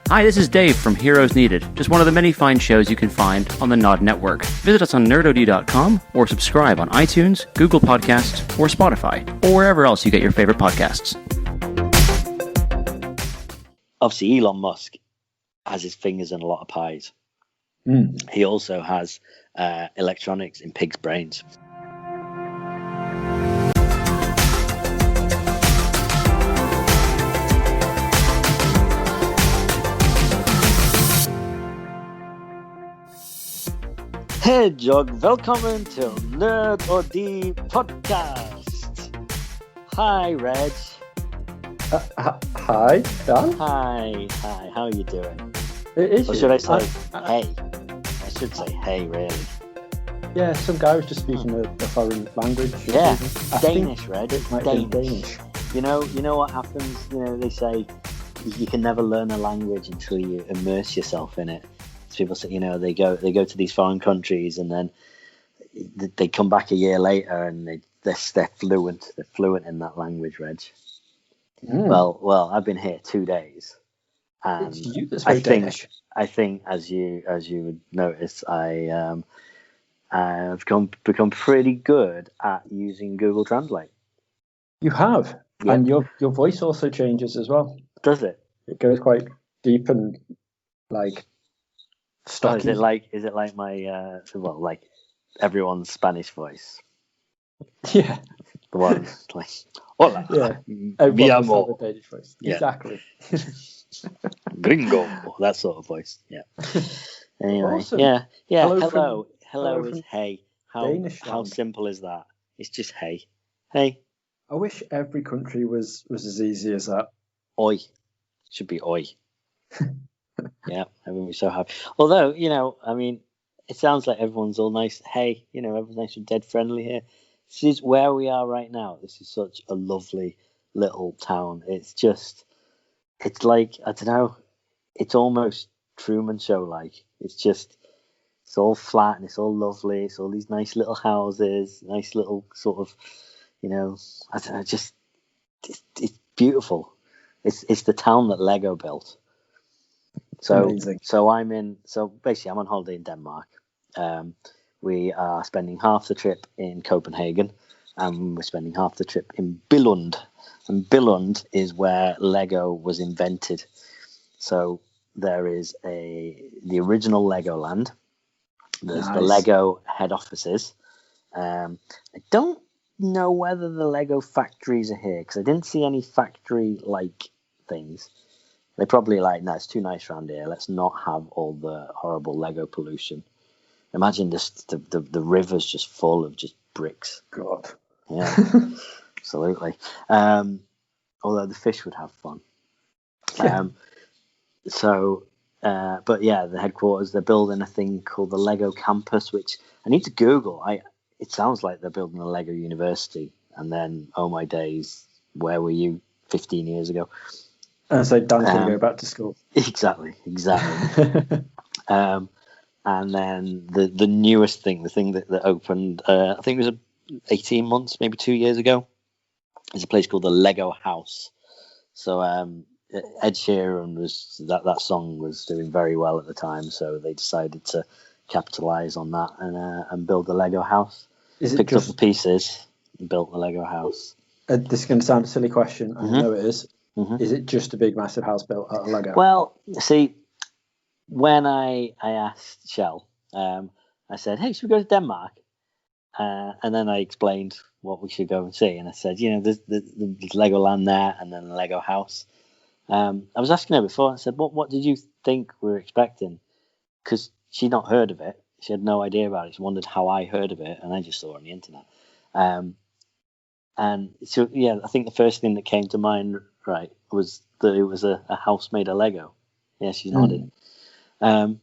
Hi, this is Dave from Heroes Needed, just one of the many fine shows you can find on the Nod Network. Visit us on nerdod.com or subscribe on iTunes, Google Podcasts, or Spotify, or wherever else you get your favorite podcasts. Obviously, Elon Musk has his fingers in a lot of pies. He also has electronics in pigs' brains. Hey Jog, velkommen til Nerd og de podcast. Hi Reg. Hi, Dan. Hi, how are you doing? It is. Or should I say hey? I should say hey, really. Yeah, some guy was just speaking a foreign language. Yeah, I Danish, Reg. It might be Danish. You know what happens? You know, they say you can never learn a language until you immerse yourself in it. People say, you know, they go to these foreign countries and then they come back a year later and they're fluent. They're fluent in that language, Reg. Well, I've been here 2 days, and it's you that's very Danish. I think as you would notice, I've become pretty good at using Google Translate. You have, Yep. and your voice also changes as well. Does it? It goes quite deep and like. Oh, is it like my like everyone's Spanish voice? Yeah, the one like hola, yeah, mi amor. a Danish voice. Yeah. Exactly. Gringo, that sort of voice. Yeah. Anyway, Awesome. yeah. Hello Hello from is hey. Danish How land. simple is that? It's just hey. Hey. I wish every country was as easy as that. Oi. Should be oi. Yeah, everyone be so happy. Although, you know, I mean, it sounds like everyone's all nice. Hey, you know, everyone's nice and dead friendly here. This is where we are right now. This is such a lovely little town. It's like, I don't know, it's almost Truman Show like. It's all flat and it's all lovely. It's all these nice little houses, nice little sort of, you know, I don't know, just, it's beautiful. It's the town that Lego built. Amazing. So basically I'm on holiday in Denmark. We are spending half the trip in Copenhagen and we're spending half the trip in Billund. And Billund is where Lego was invented. So there is the original Legoland. There's the Lego head offices. I don't know whether the Lego factories are here because I didn't see any factory-like things. They probably like, no, it's too nice around here. Let's not have all the horrible Lego pollution. Imagine the river's just full of just bricks. God. Yeah, absolutely. Although the fish would have fun. Yeah. But yeah, the headquarters, they're building a thing called the Lego campus, which I need to Google. It sounds like they're building a Lego university. And then, oh my days, where were you 15 years ago? So Dan's going to go back to school. Exactly. And then the newest thing, the thing that opened, I think it was 18 months, maybe 2 years ago, is a place called the Lego House. So Ed Sheeran that song was doing very well at the time, so they decided to capitalize on that and build the Lego House. Picked up the pieces and built the Lego House. This is going to sound a silly question. I know it is. Mm-hmm. Is it just a big, massive house built out of Lego? Well, see, when I asked Shell, I said, hey, should we go to Denmark? And then I explained what we should go and see. And I said, you know, there's Legoland there and then the Lego house. I was asking her before, I said, what did you think we were expecting? Because she'd not heard of it. She had no idea about it. She wondered how I heard of it. And I just saw it on the internet. And so, yeah, I think the first thing that came to mind, right, was that it was a house made of Lego. Yeah, she nodded. And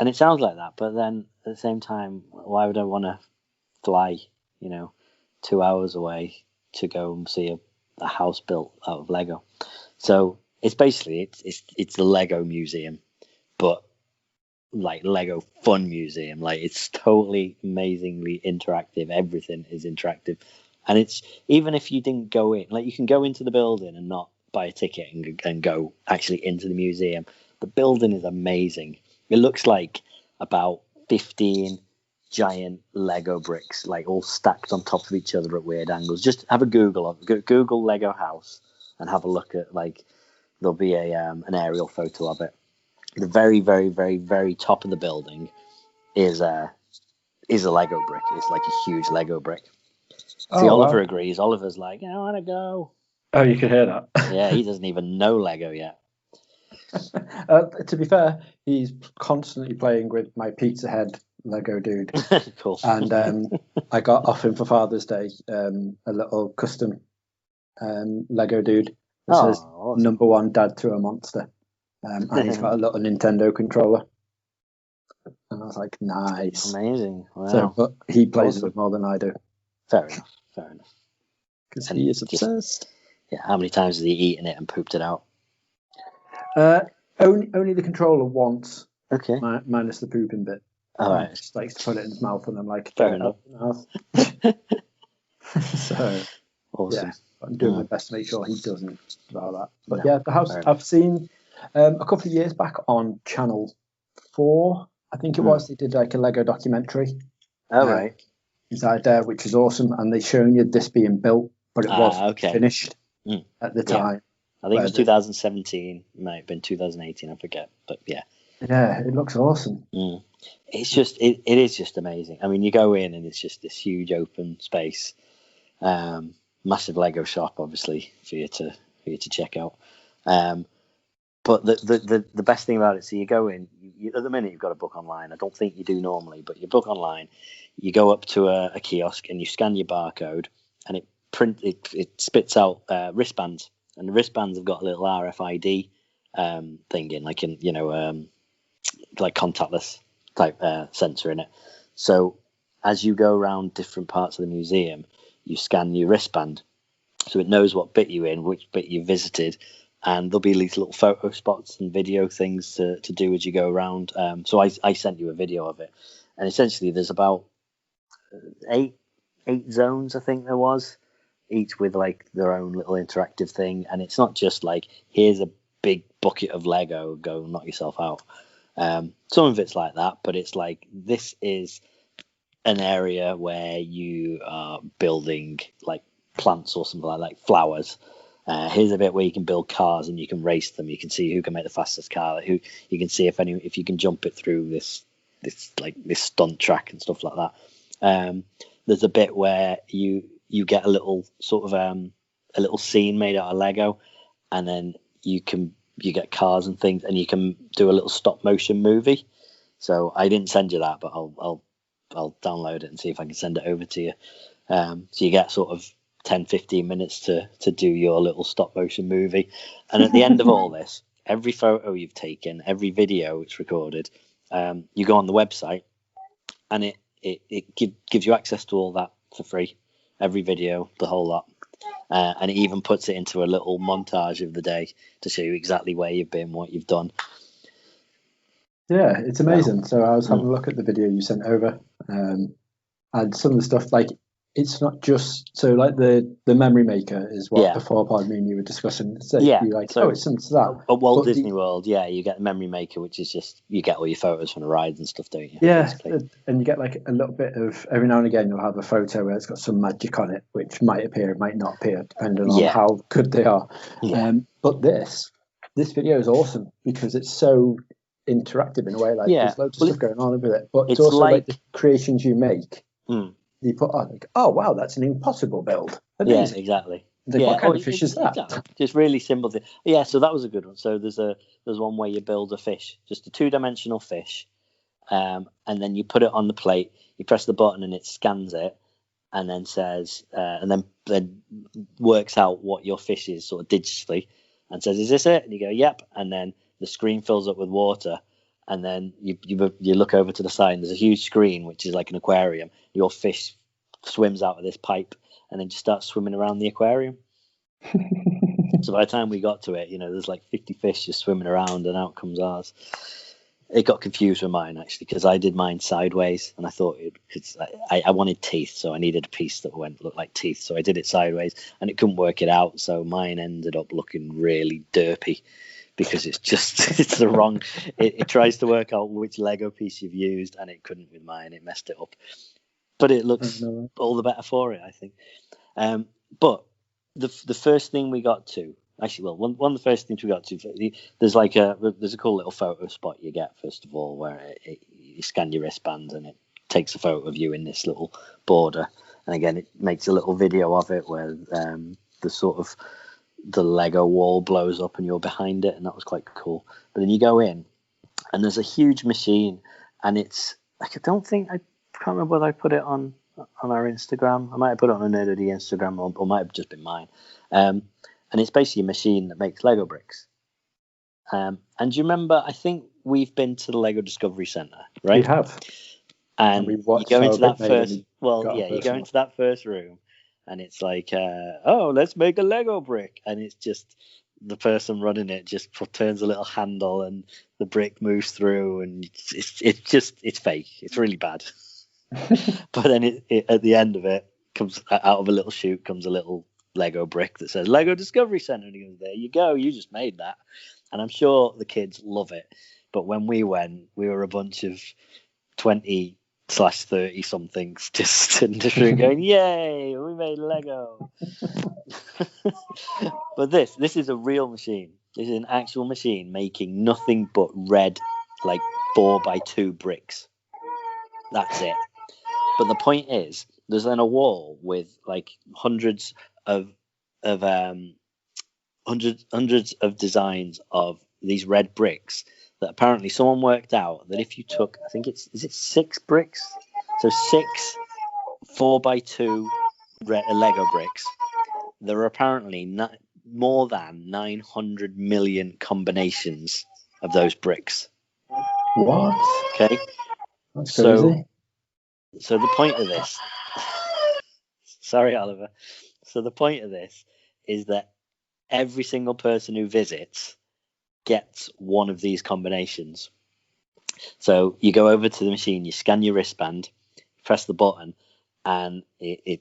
it sounds like that, but then at the same time, why would I want to fly, 2 hours away to go and see a house built out of Lego? So it's basically it's the Lego museum, but like Lego fun museum. Like it's totally amazingly interactive. Everything is interactive. And it's, even if you didn't go in, like you can go into the building and not buy a ticket and go actually into the museum, The building is amazing. It looks like about 15 giant Lego bricks, like all stacked on top of each other at weird angles. Just have a Google Lego house and have a look at, like, there'll be an aerial photo of it. The very, very, very, very top of the building is a Lego brick. It's like a huge Lego brick. See, Oliver agrees. Oliver's like, I want to go. Oh, you can hear that. Yeah, he doesn't even know Lego yet. To be fair, he's constantly playing with my Pizza Head Lego dude. Cool. And I got off him for Father's Day a little custom Lego dude that says awesome. Number 1 Dad to a Monster. And he's got a little Nintendo controller. And I was like, nice. Amazing. Wow. So, but he plays with it more than I do. Fair enough. Because he is obsessed. How many times has he eaten it and pooped it out? Only the controller once. Okay. Minus the pooping bit. All right. He just likes to put it in his mouth, and I'm like, fair enough. So, awesome. Yeah, I'm doing my best to make sure he doesn't allow that. But No, the house I've seen a couple of years back on Channel 4, I think it was. They did like a Lego documentary. Oh, right. Inside there, which is awesome, and they showing you this being built, but it was finished at the time. I think it was 2017. It might have been 2018. I forget, but yeah. Yeah, it looks awesome. It's just it is just amazing. I mean, you go in and it's just this huge open space, massive Lego shop, obviously for you to check out. But the best thing about it, so you go in. At the minute, you've got to book online. I don't think you do normally, but you book online. You go up to a kiosk and you scan your barcode, and it spits out wristbands, and the wristbands have got a little RFID thing in, like like contactless type sensor in it. So as you go around different parts of the museum, you scan your wristband, so it knows what bit you're in, which bit you visited, and there'll be these little photo spots and video things to do as you go around. So I sent you a video of it, and essentially there's about eight zones, I think there was, each with like their own little interactive thing. And it's not just like, here's a big bucket of Lego, go knock yourself out. Some of it's like that, but it's like, this is an area where you are building like plants or something like flowers. Here's a bit where you can build cars and you can race them. You can see who can make the fastest car. Who you can see if you can jump it through this stunt track and stuff like that. There's a bit where you get a little sort of a little scene made out of Lego, and then you get cars and things, and you can do a little stop motion movie. So I didn't send you that, but I'll download it and see if I can send it over to you. So you get sort of 10-15 minutes to do your little stop motion movie, and at the end of all this, every photo you've taken, every video it's recorded, you go on the website, and it gives you access to all that for free, every video, the whole lot, and it even puts it into a little montage of the day to show you exactly where you've been, what you've done. Yeah, it's amazing. So I was having a look at the video you sent over, and some of the stuff, like, it's not just so like the memory maker is what before part me and you were discussing. So you're like, so it's similar to that. At Walt Disney World, you get the memory maker, which is just you get all your photos from the rides and stuff, don't you? Yeah, basically. And you get like a little bit of every now and again you'll have a photo where it's got some magic on it, which might appear, it might not appear, depending on how good they are. Yeah. But this video is awesome because it's so interactive in a way. Like there's loads of stuff going on with it, but it's also like the creations you make. You put on like, oh wow, that's an impossible build. Amazing. Yeah, exactly. Like, what kind of fish is that? Exactly. Just really simple thing. Yeah, so that was a good one. So there's one where you build a fish, just a 2-dimensional fish, and then you put it on the plate. You press the button and it scans it, and then says, and then works out what your fish is sort of digitally, and says, "Is this it?" And you go, "Yep." And then the screen fills up with water. And then you look over to the side, and there's a huge screen, which is like an aquarium. Your fish swims out of this pipe and then just starts swimming around the aquarium. So by the time we got to it, there's like 50 fish just swimming around, and out comes ours. It got confused with mine, actually, because I did mine sideways, and I thought I wanted teeth, so I needed a piece that looked like teeth. So I did it sideways, and it couldn't work it out. So mine ended up looking really derpy, because it's just it's the wrong. It tries to work out which Lego piece you've used, and it couldn't with mine. It messed it up, but it looks all the better for it, I think. But the first thing we got to, actually, well, one of the first things we got to, there's a cool little photo spot you get first of all, where you scan your wristband and it takes a photo of you in this little border, and again it makes a little video of it where the Lego wall blows up and you're behind it, and that was quite cool. But then you go in and there's a huge machine, and it's like, I can't remember whether I put it on our Instagram. I might have put it on a Nerd OD Instagram, or might have just been mine. And it's basically a machine that makes Lego bricks. And do you remember, I think we've been to the Lego Discovery Centre, right? We have. And you go into that first room, and it's like, let's make a Lego brick. And it's just the person running it just turns a little handle and the brick moves through, and it's fake. It's really bad. But then at the end of it, comes out of a little chute comes a little Lego brick that says Lego Discovery Centre, and he goes, there you go, you just made that. And I'm sure the kids love it. But when we went, we were a bunch of 20/30 somethings just in the room going, yay, we made Lego. But this is a real machine. This is an actual machine making nothing but red, like 4x2 bricks. That's it. But the point is, there's then a wall with like hundreds of designs of these red bricks that apparently someone worked out that if you took, I think is it 6 bricks? So 6 4x2 Lego bricks. There are apparently more than 900 million combinations of those bricks. What? Okay. That's crazy. So the point of this, sorry, Oliver. So the point of this is that every single person who visits gets one of these combinations. So you go over to the machine, you scan your wristband, press the button, and it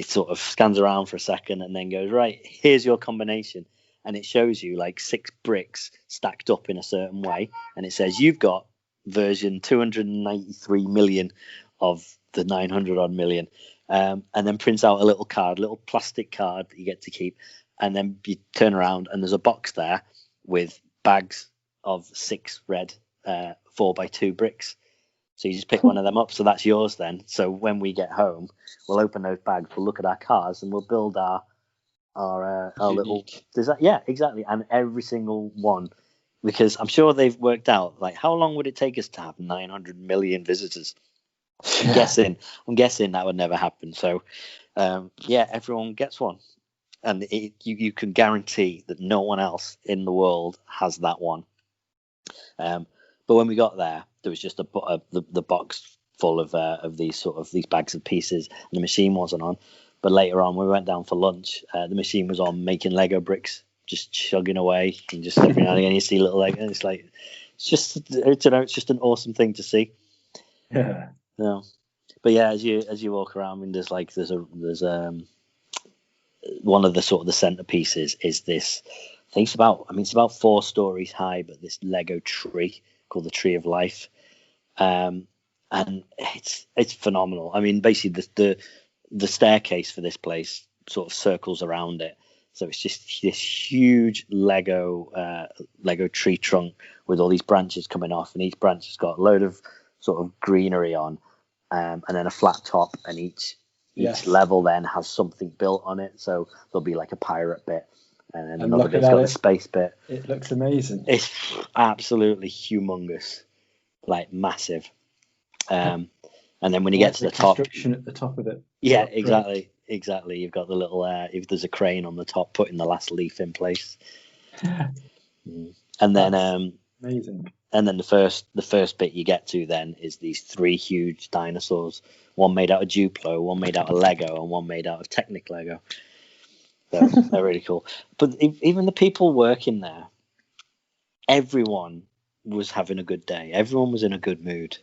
sort of scans around for a second and then goes, right, here's your combination. And it shows you like 6 bricks stacked up in a certain way. And it says, you've got version 293 million of the 900 odd million. And then prints out a little card, little plastic card that you get to keep. And then you turn around and there's a box there with bags of 6 red 4x2 bricks. So you just pick one of them up. So that's yours then. So when we get home, we'll open those bags, we'll look at our cars, and we'll build our little. Yeah, exactly. And every single one, because I'm sure they've worked out like how long would it take us to have 900 million visitors. I'm guessing that would never happen. So everyone gets one, and you can guarantee that no one else in the world has that one. But when we got there was just the box full of these bags of pieces, and the machine wasn't on. But later on, when we went down for lunch, the machine was on making Lego bricks, just chugging away, and just every now and again you see little Lego, and it's just an awesome thing to see. Yeah. No, but yeah, as you walk around, I mean, there's one of the sort of the centerpieces is this. I think it's about 4 stories high, but this Lego tree called the Tree of Life, and it's phenomenal. I mean, basically the staircase for this place sort of circles around it, so it's just this huge Lego tree trunk with all these branches coming off, and each branch has got a load of sort of greenery on, and then a flat top, and each level then has something built on it. So there'll be like a pirate bit, and then another bit's got a space bit. It looks amazing. It's absolutely humongous, like massive. And then when you get to the top, construction at the top of it. Yeah, exactly. You've got the little if there's a crane on the top putting the last leaf in place. And then amazing. And then the first bit you get to then is these 3 huge dinosaurs, one made out of Duplo, one made out of Lego, and one made out of Technic Lego. They're really cool. But even the people working there, everyone was having a good day. Everyone was in a good mood.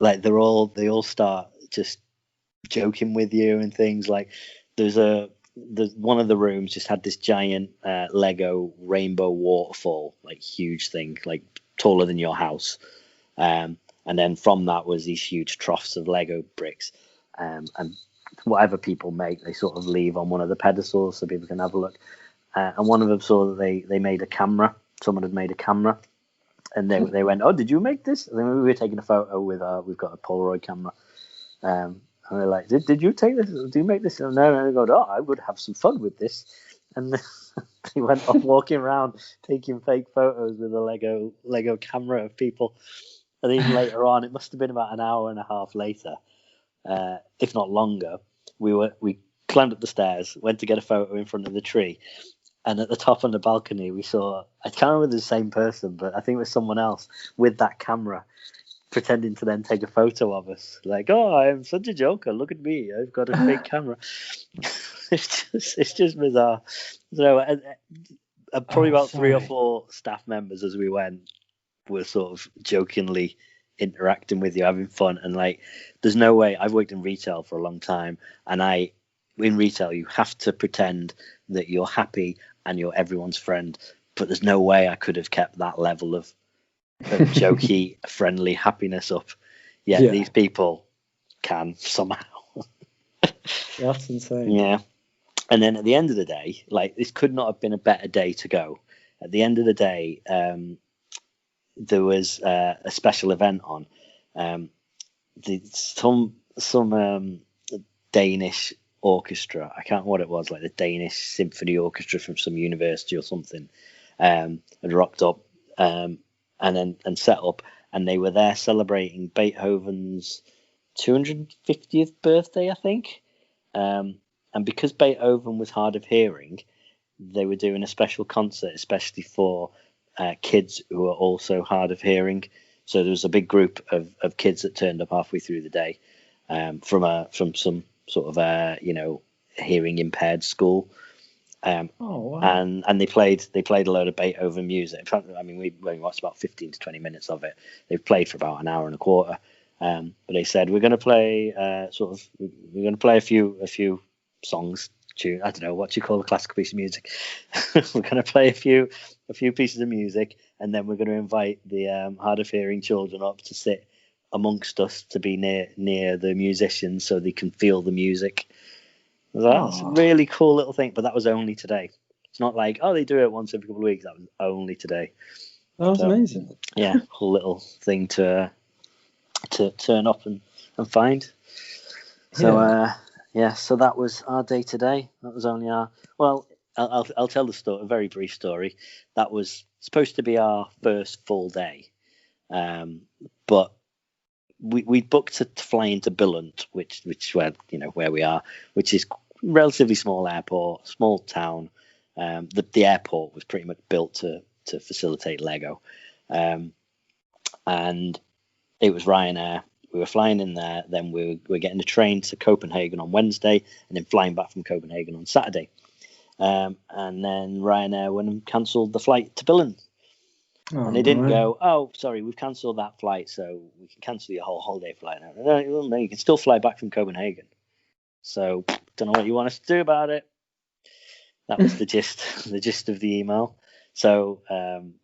Like they all start just joking with you and things. Like there's a one of the rooms just had this giant Lego rainbow waterfall, like huge thing, like taller than your house. And then from that was these huge troughs of Lego bricks. And whatever people make, they sort of leave on one of the pedestals so people can have a look. And one of them saw that they made a camera. Someone had made a camera. And they went, "Oh, did you make this?" And then we were taking a photo with we've got a Polaroid camera. And they're like, "Did you take this? Do you make this?" And no. They go, "Oh, I would have some fun with this." And they went off walking around taking fake photos with a Lego camera of people. And even later on, it must have been about an hour and a half later, if not longer. We climbed up the stairs, went to get a photo in front of the tree. And at the top on the balcony, we saw, I can't remember the same person, but I think it was someone else with that camera pretending to then take a photo of us. Like, "Oh, I'm such a joker. Look at me. I've got a fake camera." It's just bizarre. So probably about 3 or 4 staff members as we went were sort of jokingly interacting with you, having fun. And like, there's no way. I've worked in retail for a long time, and in retail, you have to pretend that you're happy and you're everyone's friend, but there's no way I could have kept that level of jokey, friendly happiness up. Yet these people can somehow. That's insane. Yeah. And then at the end of the day, like, this could not have been a better day to go. At the end of the day, there was a special event on. Some Danish orchestra, I can't remember what it was, like the Danish Symphony Orchestra from some university or something, had rocked up and set up, and they were there celebrating Beethoven's 250th birthday, I think. And because Beethoven was hard of hearing, they were doing a special concert, especially for kids who are also hard of hearing. So there was a big group of kids that turned up halfway through the day from some sort of hearing impaired school. Wow. And they played a load of Beethoven music. I mean, we only watched about 15 to 20 minutes of it. They've played for about an hour and a quarter. But they said, we're going to play a few songs. I don't know what you call a classical piece of music. We're going to play a few pieces of music, and then we're going to invite the hard of hearing children up to sit amongst us, to be near the musicians so they can feel the music. That's a really cool little thing, but that was only today. It's not like, they do it once every couple of weeks. That was only today. That was amazing. Yeah, cool little thing to turn up and find. So so that was our day today. That was only I'll tell the story, a very brief story. That was supposed to be our first full day, but we booked to fly into Billund, which where we are, which is relatively small airport, small town. The airport was pretty much built to facilitate Lego, and it was Ryanair. We were flying in there, then we were getting a train to Copenhagen on Wednesday, and then flying back from Copenhagen on Saturday. And then Ryanair went and cancelled the flight to Billund. And they didn't go, "Oh, sorry, we've cancelled that flight, so we can cancel your whole holiday flight now." No, you can still fly back from Copenhagen. So, don't know what you want us to do about it. That was the gist of the email. So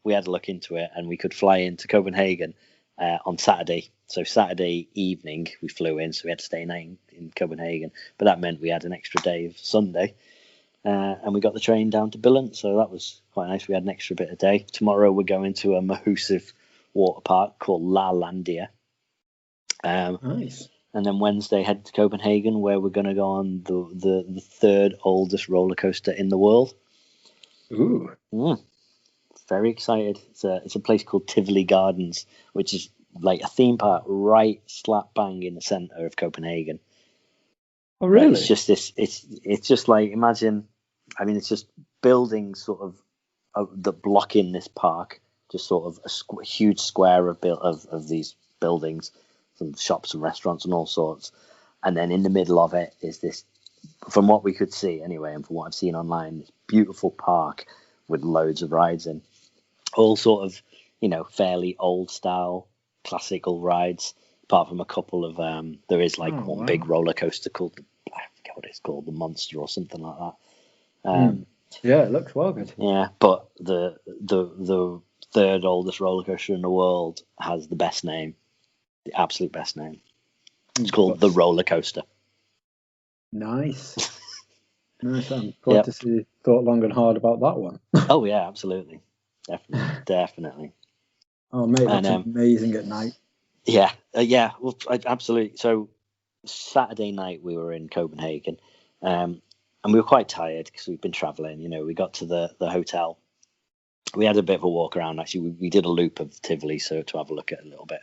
we had to look into it, and we could fly into Copenhagen on Saturday. So Saturday evening we flew in, so we had to stay night in Copenhagen. But that meant we had an extra day of Sunday, and we got the train down to Billund. So that was quite nice. We had an extra bit of day. Tomorrow we're going to a massive water park called La Landia. Nice. And then Wednesday head to Copenhagen, where we're going to go on the third oldest roller coaster in the world. Ooh. Very excited. It's a place called Tivoli Gardens, which is like a theme park right slap bang in the centre of Copenhagen. Oh, really? It's just this. It's just like, imagine. I mean, it's just buildings sort of that block in this park. Just sort of a huge square of these buildings, some shops and restaurants and all sorts. And then in the middle of it is this, from what we could see anyway, and from what I've seen online, this beautiful park with loads of rides in, all sort of, fairly old style classical rides, apart from a couple of there is one big roller coaster called, I forget what it's called, the Monster or something like that. Yeah, it looks well good. Yeah, but the third oldest roller coaster in the world has the best name, the absolute best name. It's called the Roller Coaster. Nice. Nice. I'm glad to see you thought long and hard about that one. Oh yeah, absolutely, definitely. Oh mate, that's amazing at night. Yeah, well, absolutely. So Saturday night we were in Copenhagen, and we were quite tired because we've been traveling. We got to the hotel. We had a bit of a walk around. Actually, we did a loop of Tivoli, so to have a look at it a little bit.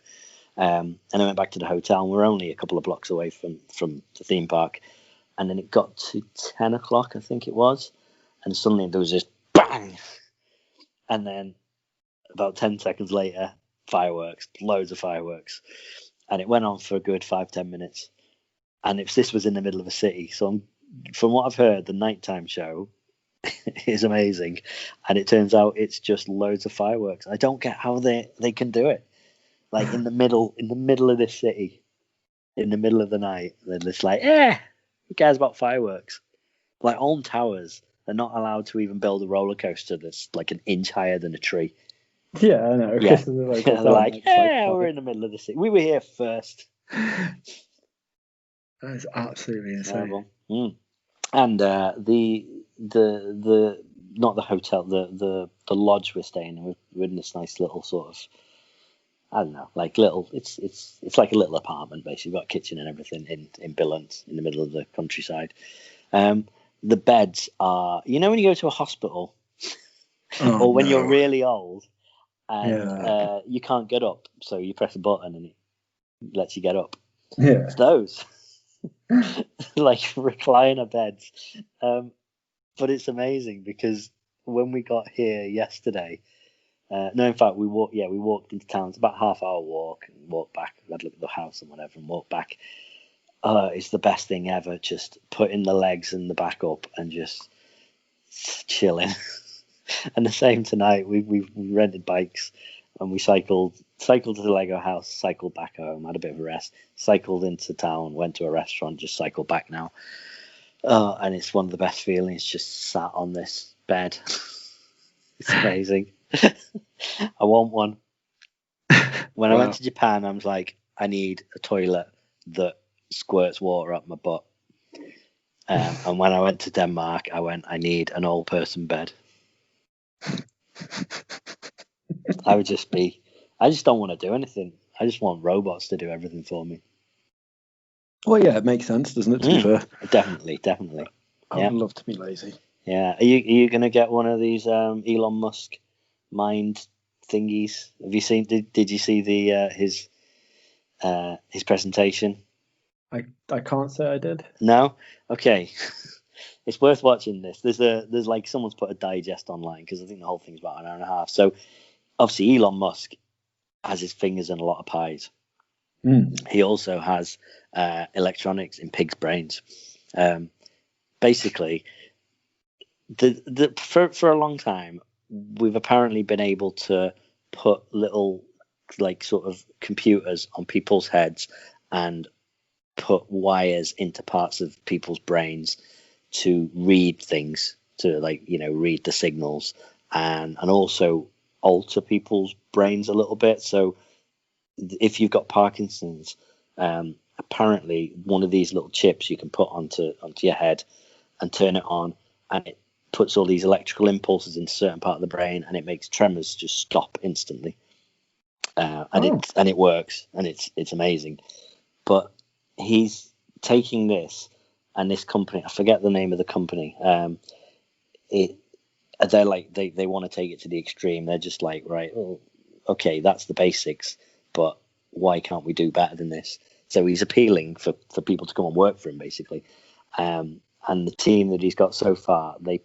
And I went back to the hotel, and we're only a couple of blocks away from the theme park. And then it got to 10 o'clock, I think it was, and suddenly there was this bang, and then about 10 seconds later, fireworks, loads of fireworks, and it went on for a good 5-10 minutes. And this was in the middle of a city, so from what I've heard, the nighttime show is amazing, and it turns out it's just loads of fireworks. I don't get how they can do it, like in the middle of this city, in the middle of the night. They're just like, who cares about fireworks? Like Alm Towers, they're not allowed to even build a roller coaster that's like an inch higher than a tree. Yeah, I know. Yeah, they're like, we're in the middle of the city. We were here first. That is absolutely insane. And the not the hotel, the lodge we're staying in. We're in this nice little sort of, I don't know, like little. It's like a little apartment basically. We've got a kitchen and everything in Billund, in the middle of the countryside. The beds are, when you go to a hospital, or when you're really old and you can't get up, so you press a button and it lets you get up. Yeah, it's those. Like recliner beds. But it's amazing because when we got here yesterday, in fact, we walked into town. It's about a half-hour walk, and walked back. We had a look at the house and whatever, and walked back. It's the best thing ever. Just putting the legs and the back up and just chilling. And the same tonight. We rented bikes and we cycled to the Lego house, cycled back home, had a bit of a rest, cycled into town, went to a restaurant, just cycled back now. And it's one of the best feelings, just sat on this bed. It's amazing. I want one. When I went to Japan, I was like, I need a toilet that squirts water up my butt. And when I went to Denmark, I need an old person bed. I just don't want to do anything. I just want robots to do everything for me. Well, yeah, it makes sense, doesn't it, to be fair? Definitely. I would love to be lazy. Yeah. Are you going to get one of these Elon Musk mind thingies? Have you seen, did you see his presentation? I can't say I did. No? Okay. It's worth watching this. There's like someone's put a digest online because I think the whole thing's about an hour and a half. So obviously Elon Musk has his fingers in a lot of pies. He also has electronics in pigs' brains. Basically, for a long time, we've apparently been able to put little like sort of computers on people's heads and put wires into parts of people's brains to read things, to read the signals, and also alter people's brains a little bit. So if you've got Parkinson's, apparently one of these little chips you can put onto your head and turn it on, and it puts all these electrical impulses into a certain part of the brain, and it makes tremors just stop instantly. And it works, and it's amazing. But he's taking this, and this company, I forget the name of the company. They're like they want to take it to the extreme. They're just like, right, okay, that's the basics, but why can't we do better than this? So he's appealing for people to come and work for him, basically. And the team that he's got so far, they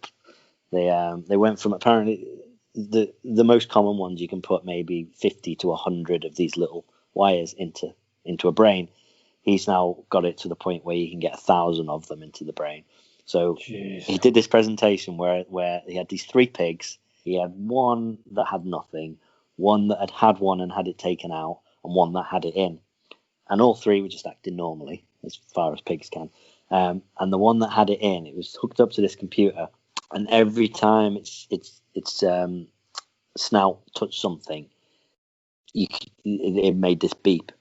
went from apparently the most common ones you can put maybe 50 to 100 of these little wires into a brain. He's now got it to the point where you can get 1,000 of them into the brain. So he did this presentation where he had these 3 pigs. He had one that had nothing, one that had one and had it taken out, and one that had it in. And all 3 were just acting normally, as far as pigs can. And the one that had it in, it was hooked up to this computer, and every time its snout touched something, it made this beep,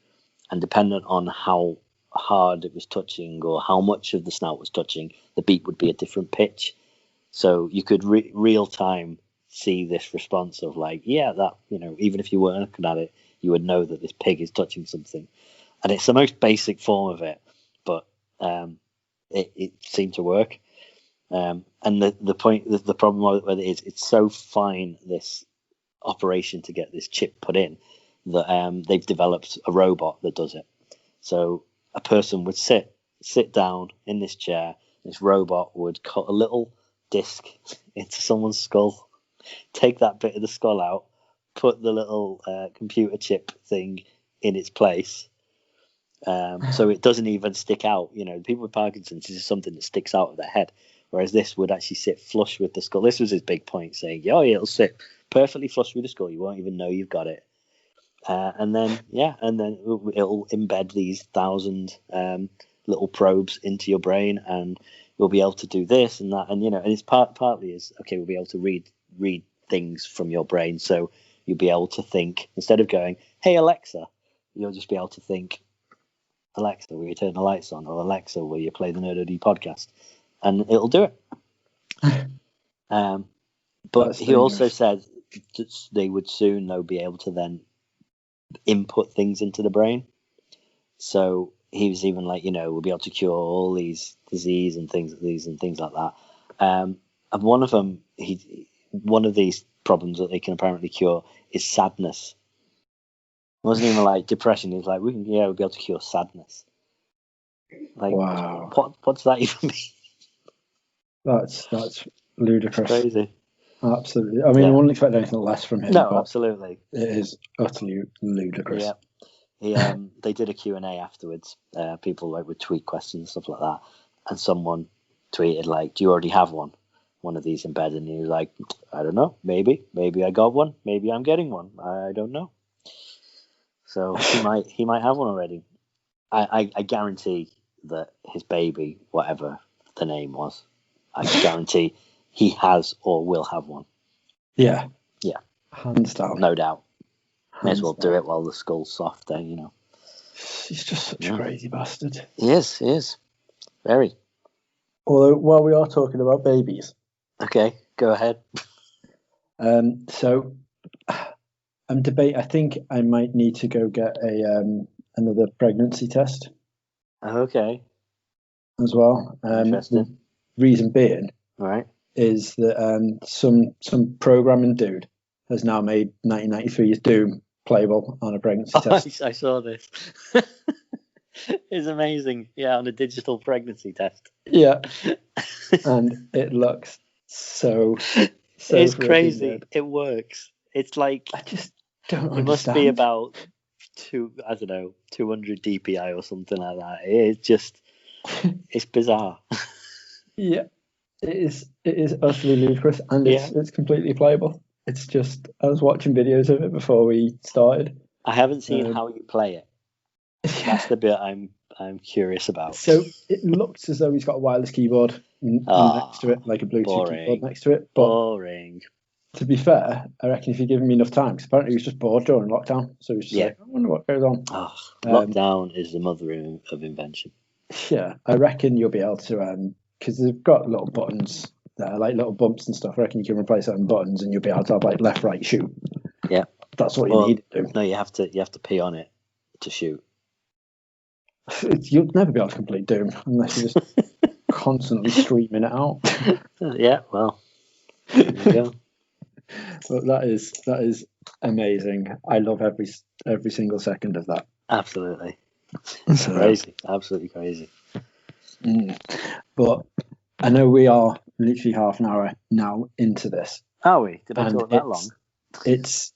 and dependent on how hard it was touching or how much of the snout was touching, the beep would be a different pitch. So you could real time see this response of like, yeah, that, even if you weren't looking at it, you would know that this pig is touching something. And it's the most basic form of it, but it seemed to work. And the problem with it is it's so fine, this operation to get this chip put in, that they've developed a robot that does it. So a person would sit down in this chair, this robot would cut a little disc into someone's skull, take that bit of the skull out, put the little computer chip thing in its place, so it doesn't even stick out. People with Parkinson's, this is something that sticks out of their head, whereas this would actually sit flush with the skull. This was his big point, saying, yeah, it'll sit perfectly flush with the skull, you won't even know you've got it. And then it'll embed these 1,000 little probes into your brain, and we'll be able to do this and that, and and it's partly is okay. We'll be able to read things from your brain, so you'll be able to think, instead of going, "Hey Alexa," you'll just be able to think, "Alexa, will you turn the lights on?" or "Alexa, will you play the Nerd OD podcast?" and it'll do it. But he also said that they would soon though be able to then input things into the brain. So he was even like, we'll be able to cure all these disease and things like that. And one of these problems that they can apparently cure is sadness. It wasn't even like depression. It was like, we'll be able to cure sadness. Like, wow, what does that even mean? That's ludicrous. It's crazy. Absolutely. I mean, I wouldn't expect anything less from him. No, absolutely. It is utterly ludicrous. Yeah. They did a Q&A afterwards. People would tweet questions, stuff like that. And someone tweeted like, "Do you already have one of these embedded?" And he was like, "I don't know. Maybe I got one. Maybe I'm getting one. I don't know." So he might have one already. I guarantee that his baby, whatever the name was, I guarantee he has or will have one. Yeah. Hands down. No doubt. May as well do it while the skull's soft, He's just such a crazy bastard. He is. Very. Although, while we are talking about babies. Okay, go ahead. So, I'm debating. I think I might need to go get another pregnancy test. Okay. As well. Interesting. The reason being, right, is that some programming dude has now made 1993's Doom playable on a pregnancy test. I saw this. It's amazing. Yeah, on a digital pregnancy test. Yeah. And it looks so it's crazy. Good. It works. It's like, I just don't understand. It must be about 200 DPI or something like that. It's just, it's bizarre. Yeah. It is utterly ludicrous, and it's completely playable. It's just, I was watching videos of it before we started. I haven't seen how you play it. That's the bit I'm curious about. So it looks as though he's got a wireless keyboard next to it, like a Bluetooth keyboard next to it. But boring. To be fair, I reckon if you give him enough time, because apparently he was just bored during lockdown, so he was just like, I wonder what goes on. Lockdown is the mother of invention. Yeah, I reckon you'll be able to, because they've got little buttons that are like little bumps and stuff. I reckon you can replace them buttons and you'll be able to have like left, right, shoot. Yeah, that's what you need to do. No, you have to pee on it to shoot. You'll never be able to complete Doom unless you're just constantly screaming it out. Yeah, well, there you go. But that is amazing. I love every single second of that. Absolutely, it's crazy, absolutely crazy. But I know we are literally half an hour now into this. Are we? Did I talk that long? It's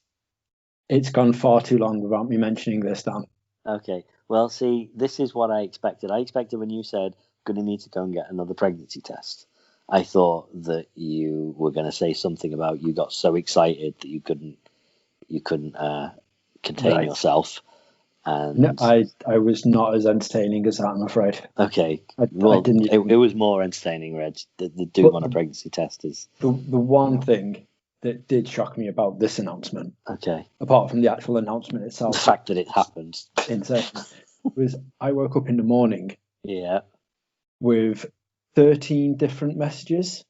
gone far too long without me mentioning this, Dan. Okay. Well, see, this is what I expected. I expected when you said, going to need to go and get another pregnancy test, I thought that you were going to say something about you got so excited that you couldn't contain yourself. And No, I was not as entertaining as that, I'm afraid. Okay, I didn't. It was more entertaining, Reg. The Doom on a pregnancy test is the one thing that did shock me about this announcement. Okay. Apart from the actual announcement itself, the fact that it happened, insane, was I woke up in the morning. Yeah. With 13 different messages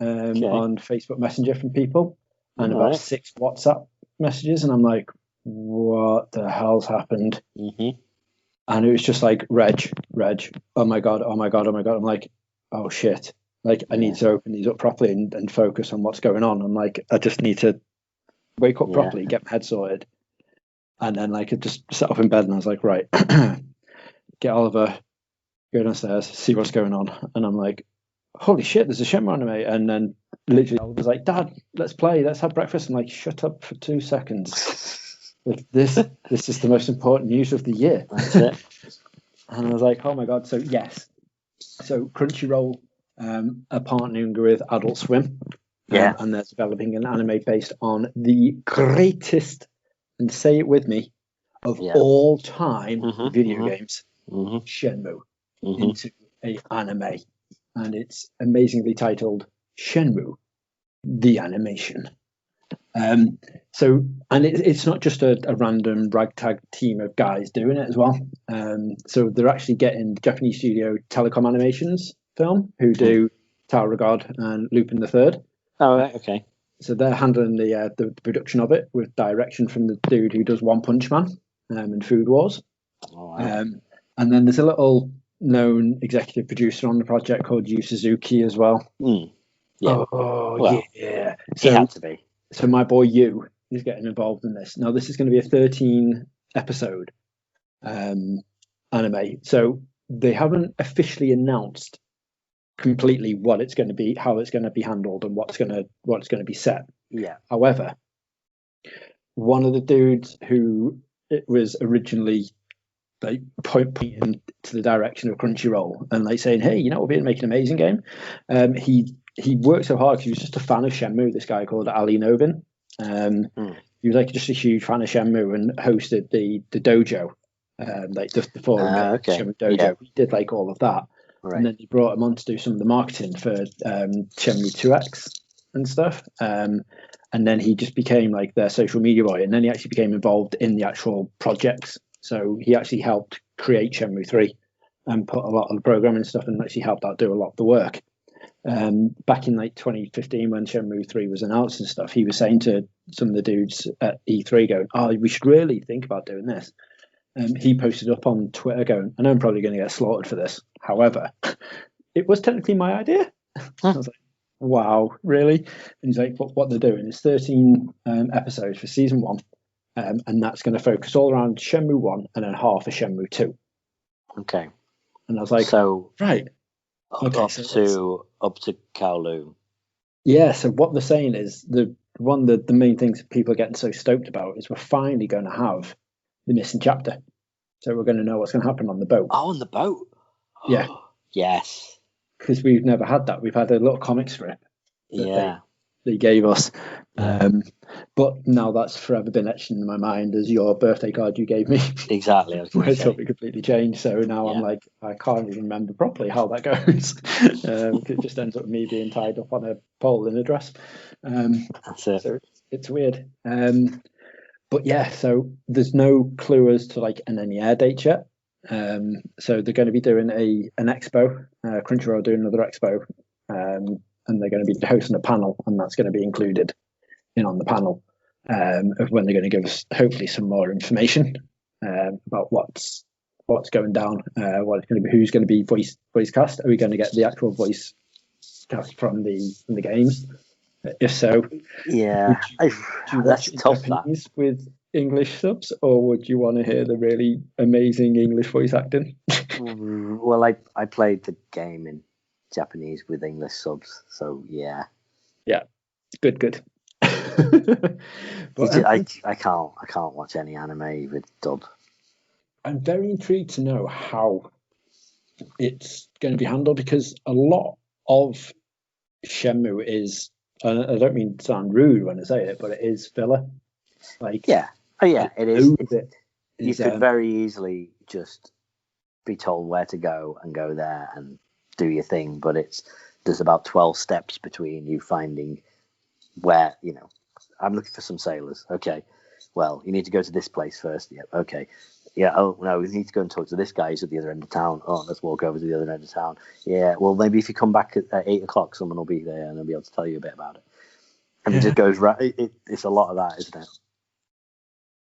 on Facebook Messenger from people, and about 6 WhatsApp messages, and I'm like, what the hell's happened? Mm-hmm. And it was just like, Reg, oh my god. I'm like, oh shit, like I need to open these up properly and focus on what's going on. I'm like, I just need to wake up properly, get my head sorted. And then like I just sat up in bed and I was like, right, get Oliver, go downstairs, see what's going on. And I'm like, holy shit, there's a Shenmue anime. And then literally I was like, Dad, let's play, let's have breakfast. I'm like, shut up for 2 seconds. Like this is the most important news of the year. That's it. And I was like, oh my god. So yes. So Crunchyroll are partnering with Adult Swim. And they're developing an anime based on the greatest, and say it with me, of all time video games, Shenmue, into an anime. And it's amazingly titled Shenmue, the Animation. It's not just a random ragtag team of guys doing it as well. So they're actually getting the Japanese studio Telecom Animations film, who do Tower of God and Lupin the Third. Oh, right, okay. So they're handling the production of it with direction from the dude who does One Punch Man and Food Wars. Oh, wow. And then there's a little known executive producer on the project called Yu Suzuki as well. Mm. Yeah. Yeah. So, he had to be. So my boy Yu is getting involved in this. Now this is going to be a 13 episode anime. So they haven't officially announced completely what it's going to be, how it's going to be handled, and what's going to be set. Yeah. However, one of the dudes who it was originally like pointing to the direction of Crunchyroll and like saying, "Hey, we'll be making an amazing game." He worked so hard because he was just a fan of Shenmue. This guy called Ali Novin. He was like just a huge fan of Shenmue and hosted the dojo, like just before Shenmue dojo. Yeah. He did like all of that. Right. And then he brought him on to do some of the marketing for Shenmue 2X and stuff. And then he just became like their social media boy. And then he actually became involved in the actual projects. So he actually helped create Shenmue 3 and put a lot of the programming stuff and actually helped out do a lot of the work. Back in like 2015 when Shenmue 3 was announced and stuff, he was saying to some of the dudes at E3 going, "Oh, we should really think about doing this." He posted up on Twitter going, "I know I'm probably going to get slaughtered for this. However, it was technically my idea." I was like, wow, really? And he's like, but what they're doing is 13 episodes for season 1. And that's going to focus all around Shenmue 1 and then half of Shenmue 2. Okay. And I was like, so right. Okay, up to Kowloon. Yeah, so what they're saying is the main things people are getting so stoked about is we're finally going to have the missing chapter. So we're going to know what's going to happen on the boat. Oh, on the boat? Yeah. Yes. Because we've never had that. We've had a little comic strip. They gave us. But now that's forever been etched in my mind as your birthday card you gave me. Exactly. Where something completely changed. So now I'm like, I can't even remember properly how that goes. It just ends up with me being tied up on a pole in a dress. That's it. So it's weird. But yeah, so there's no clue as to like any air date yet. So they're going to be doing an expo. Crunchyroll doing another expo. And they're going to be hosting a panel, and that's going to be included in on the panel of when they're going to give us hopefully some more information about what's going down, what it's going to be, who's going to be voice cast. Are we going to get the actual voice cast from the games? If so, yeah, would you watch it in Japanese with English subs, or would you want to hear the really amazing English voice acting? Well, I played the game in Japanese with English subs, so yeah, good. But I can't watch any anime with dub. I'm very intrigued to know how it's going to be handled, because a lot of Shenmue is, and I don't mean to sound rude when I say it, but it is filler. Like it is. You could very easily just be told where to go and go there and do your thing, but there's about 12 steps between you finding where, I'm looking for some sailors. Okay, well, you need to go to this place first. Yeah, okay. Yeah, oh, no, we need to go and talk to this guy who's at the other end of town. Oh, let's walk over to the other end of town. Yeah, well, maybe if you come back at 8 o'clock, someone will be there and they'll be able to tell you a bit about it. And it just goes right. It's a lot of that, isn't it?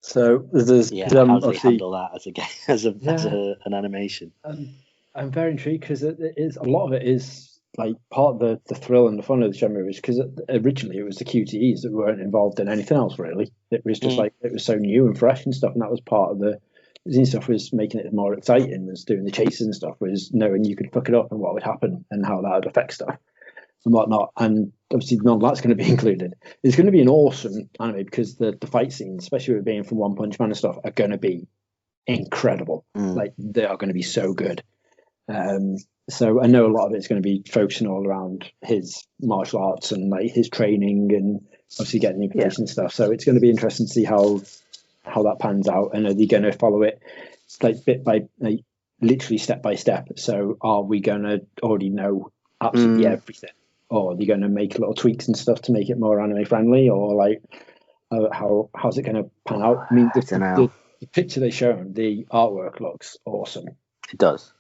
So there's how do they handle that as a game, as an animation? I'm very intrigued because it is a lot of it is like part of the thrill and the fun of the Shenmue, because originally it was the QTEs that weren't involved in anything else really. It was just like it was so new and fresh and stuff, and that was part of the stuff was making it more exciting. Was doing the chases and stuff, was knowing you could fuck it up and what would happen and how that would affect stuff and whatnot. And obviously none of that's going to be included. It's going to be an awesome anime because the fight scenes, especially with being from One Punch Man and stuff, are going to be incredible. Like they are going to be so good. So I know a lot of it's going to be focusing all around his martial arts and like his training and obviously getting information and stuff. So it's going to be interesting to see how that pans out, and are they going to follow it like bit by like literally step by step? So are we going to already know absolutely everything, or are they going to make little tweaks and stuff to make it more anime friendly, or like how's it going to pan out? I mean, the picture they shown, the artwork looks awesome. It does.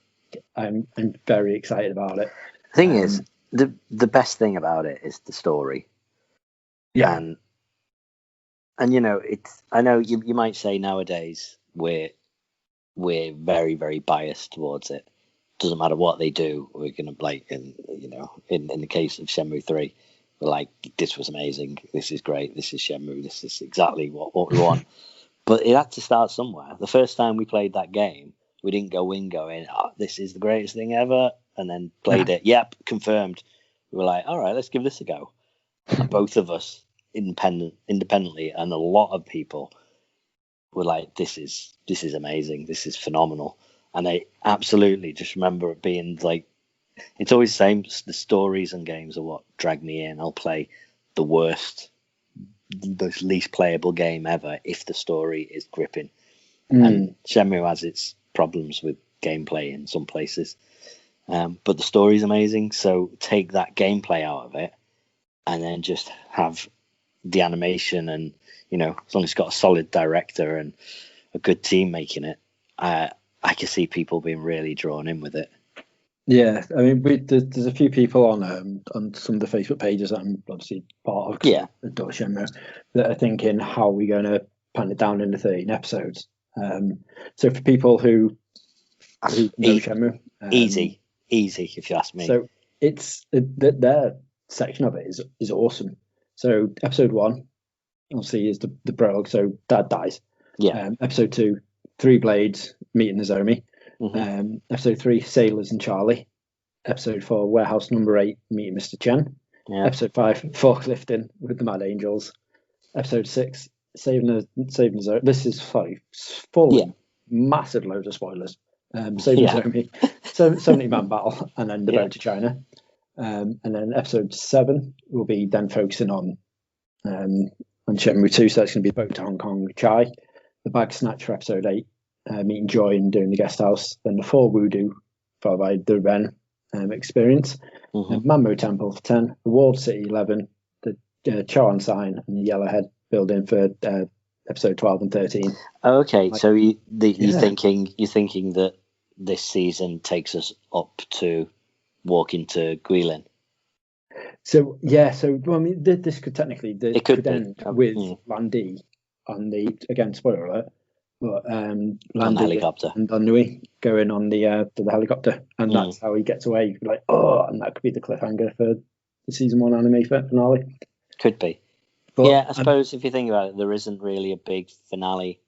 I'm very excited about it. The thing is, the best thing about it is the story. Yeah. And it's. I know you might say nowadays we're very, very biased towards it. Doesn't matter what they do, we're gonna in the case of Shenmue 3, we're like, this was amazing, this is great, this is Shenmue, this is exactly what we want. But it had to start somewhere. The first time we played that game, we didn't go in going, oh, this is the greatest thing ever, and then played it. Yep, confirmed. We were like, all right, let's give this a go. And both of us, independently, and a lot of people were like, this is amazing, this is phenomenal. And I absolutely just remember it being like, it's always the same. The stories and games are what drag me in. I'll play the most least playable game ever if the story is gripping. And Shenmue has its problems with gameplay in some places, but the story is amazing. So take that gameplay out of it, and then just have the animation, and as long as it's got a solid director and a good team making it, I can see people being really drawn in with it. Yeah, I mean, there's a few people on some of the Facebook pages that I'm obviously part of. Yeah, adore Shenmue, that are thinking, how are we going to pan it down into 13 episodes? So for people who know Shenmue, easy if you ask me. So it's their section of it is awesome. So episode 1 obviously is the prologue. So Dad dies. Yeah. Episode 2, 3 Blades meeting Nozomi. Episode 3, Sailors and Charlie. Episode 4, Warehouse Number 8 meeting Mr. Chen. Yeah. Episode 5, Forklifting with the Mad Angels. Episode 6, Saving Nozomi. This is full massive loads of spoilers. Saving Nozomi, 70-man battle, and then the boat to China. And then episode 7 will be then focusing on Shenmue 2, so that's going to be the boat to Hong Kong Chai. The Bag Snatch for episode 8, meeting Joy and doing the guest house. Then the 4 Voodoo, followed by the Ren experience. Mambo Temple for 10, the Walled City 11, the Charon Sign, and the Yellowhead building for episode 12 and 13. Okay, so you're thinking that this season takes us up to walking to Guilin. So I mean, this could technically end with Landy on the, again, spoiler alert, but Landy helicopter and Don Nui going on the helicopter, and that's how he gets away. Like, and that could be the cliffhanger for the season 1 anime finale. Could be. But I suppose if you think about it, there isn't really a big finale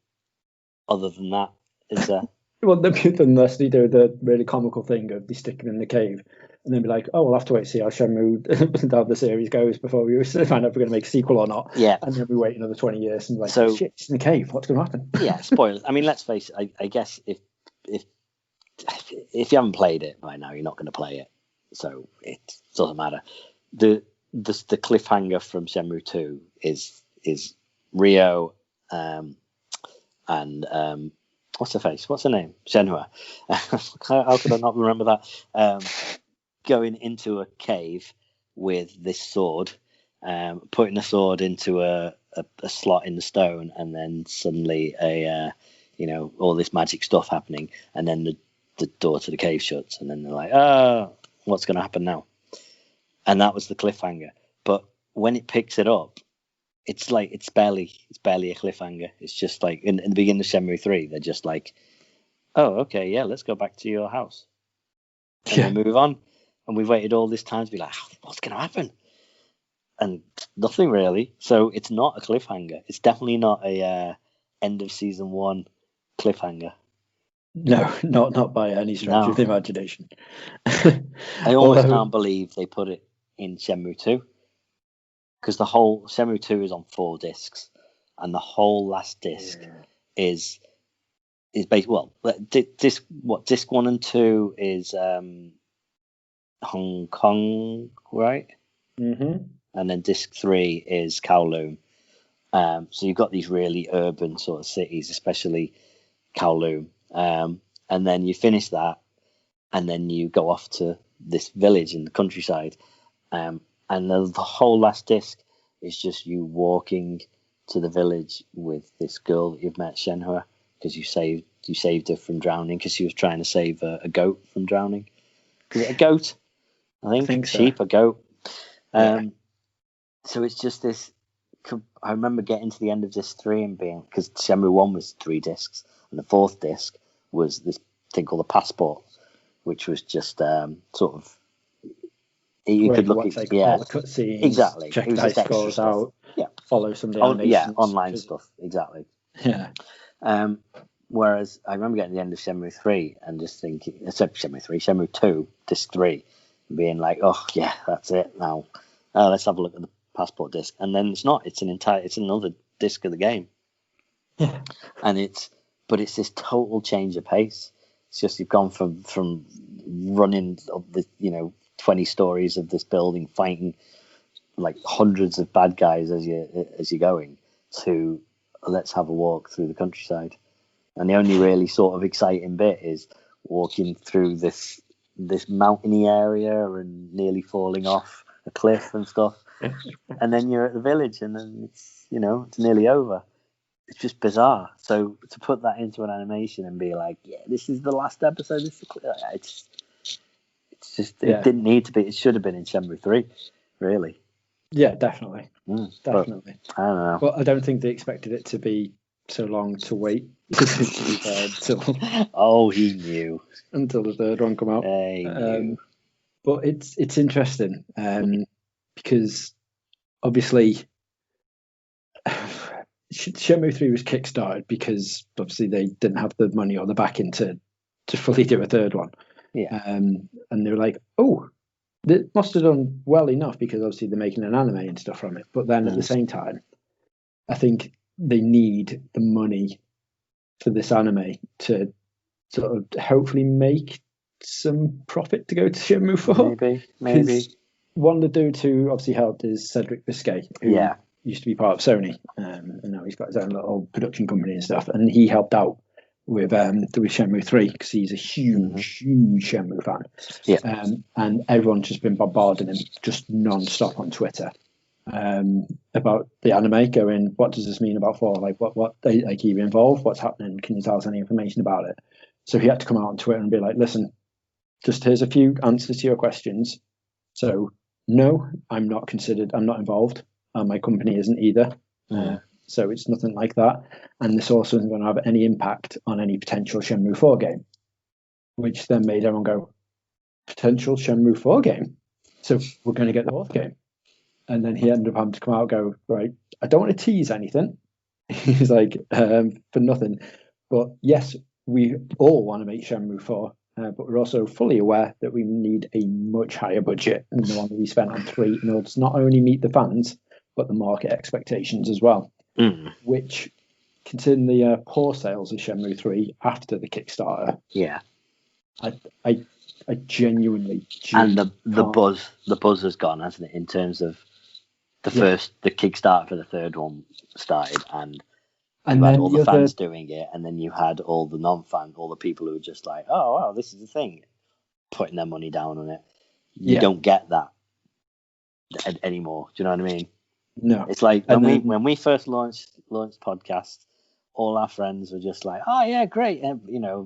other than that, is there? Well, unless they do the really comical thing of they stick him in the cave and then be like, oh, we'll have to wait to see how Shenmue how the series goes before we find out if we're going to make a sequel or not. Yeah. And then we wait another 20 years and like, shit, it's in the cave. What's going to happen? Yeah, spoilers. I mean, let's face it. I guess if you haven't played it by now, you're not going to play it. So it doesn't matter. The cliffhanger from Shenmue 2 is Rio and what's her face? What's her name? Shenhua. How could I not remember that? Going into a cave with this sword, putting the sword into a slot in the stone, and then suddenly all this magic stuff happening, and then the door to the cave shuts, and then they're like, what's going to happen now? And that was the cliffhanger. But when it picks it up, it's barely a cliffhanger. It's just like in the beginning of Shenmue 3, they're just like, oh, okay, yeah, let's go back to your house. And they move on. And we've waited all this time to be like, what's going to happen? And nothing really. So it's not a cliffhanger. It's definitely not a end of season 1 cliffhanger. No, not by any stretch of the imagination. I almost can't believe they put it in Shenmue 2. Because the whole Shenmue 2 is on 4 discs. And the whole last disc is based, disc 1 and 2 is Hong Kong, right? Mm-hmm. And then disc 3 is Kowloon. So you've got these really urban sort of cities, especially Kowloon. And then you finish that, and then you go off to this village in the countryside. And the whole last disc is just you walking to the village with this girl that you've met, Shenhua, because you saved her from drowning because she was trying to save a goat from drowning. Is it a goat? I think so. Sheep, a goat. So it's just this. I remember getting to the end of disc 3 and being, because Shenmue 1 was 3 discs, and the 4th disc was this thing called the Passport, which was just sort of. You could look at all the cutscenes, exactly. Check it was dice scores out, follow some of the animations. Online stuff, exactly. Yeah. Whereas I remember getting to the end of Shenmue 3 and just thinking, except Shenmue 2, disc 3, and being like, oh yeah, that's it now. Let's have a look at the Passport disc, and then it's not. It's another disc of the game. Yeah. And it's this total change of pace. It's just you've gone from running of the 20 stories of this building, fighting like hundreds of bad guys as you're going, to let's have a walk through the countryside. And the only really sort of exciting bit is walking through this mountainy area and nearly falling off a cliff and stuff. And then you're at the village, and then it's nearly over. It's just bizarre. So to put that into an animation and be like, yeah, this is the last episode. It didn't need to be. It should have been in Shenmue 3, really. Yeah, definitely. Definitely. But, I don't know. Well, I don't think they expected it to be so long to wait until. Oh, he knew. Until the third one come out. He knew. But it's interesting because obviously Shenmue 3 was kickstarted because obviously they didn't have the money or the backing to fully do a third one. Yeah. And they were like, oh, they must have done well enough because obviously they're making an anime and stuff from it. But then at the same time, I think they need the money for this anime to sort of hopefully make some profit to go to Shenmue 4. Maybe. One of the dudes who obviously helped is Cedric Biscay, who used to be part of Sony, and now he's got his own little production company and stuff. And he helped out with Shenmue 3 because he's a huge Shenmue fan. Yeah. And everyone's just been bombarding him just non-stop on Twitter about the anime, going, what does this mean about 4? Like, what are you involved? What's happening? Can you tell us any information about it? So he had to come out on Twitter and be like, listen, just here's a few answers to your questions. So no, I'm not involved. My company isn't either. So it's nothing like that. And this also isn't going to have any impact on any potential Shenmue 4 game, which then made everyone go, potential Shenmue 4 game? So we're going to get the 4th game. And then he ended up having to come out and go, right, I don't want to tease anything. He's like, for nothing. But yes, we all want to make Shenmue 4. But we're also fully aware that we need a much higher budget than the one that we spent on 3 in order to not only meet the fans, but the market expectations as well. Which, considering the poor sales of Shenmue 3 after the Kickstarter, I genuinely and the buzz has gone, hasn't it? In terms of the Kickstarter for the third one started, and You had all the fans doing it, and then you had all the non-fans, all the people who were just like, "Oh wow, this is the thing," putting their money down on it. You don't get that anymore. Do you know what I mean? No. It's like when we first launched podcasts, all our friends were just like, "Oh yeah, great," and,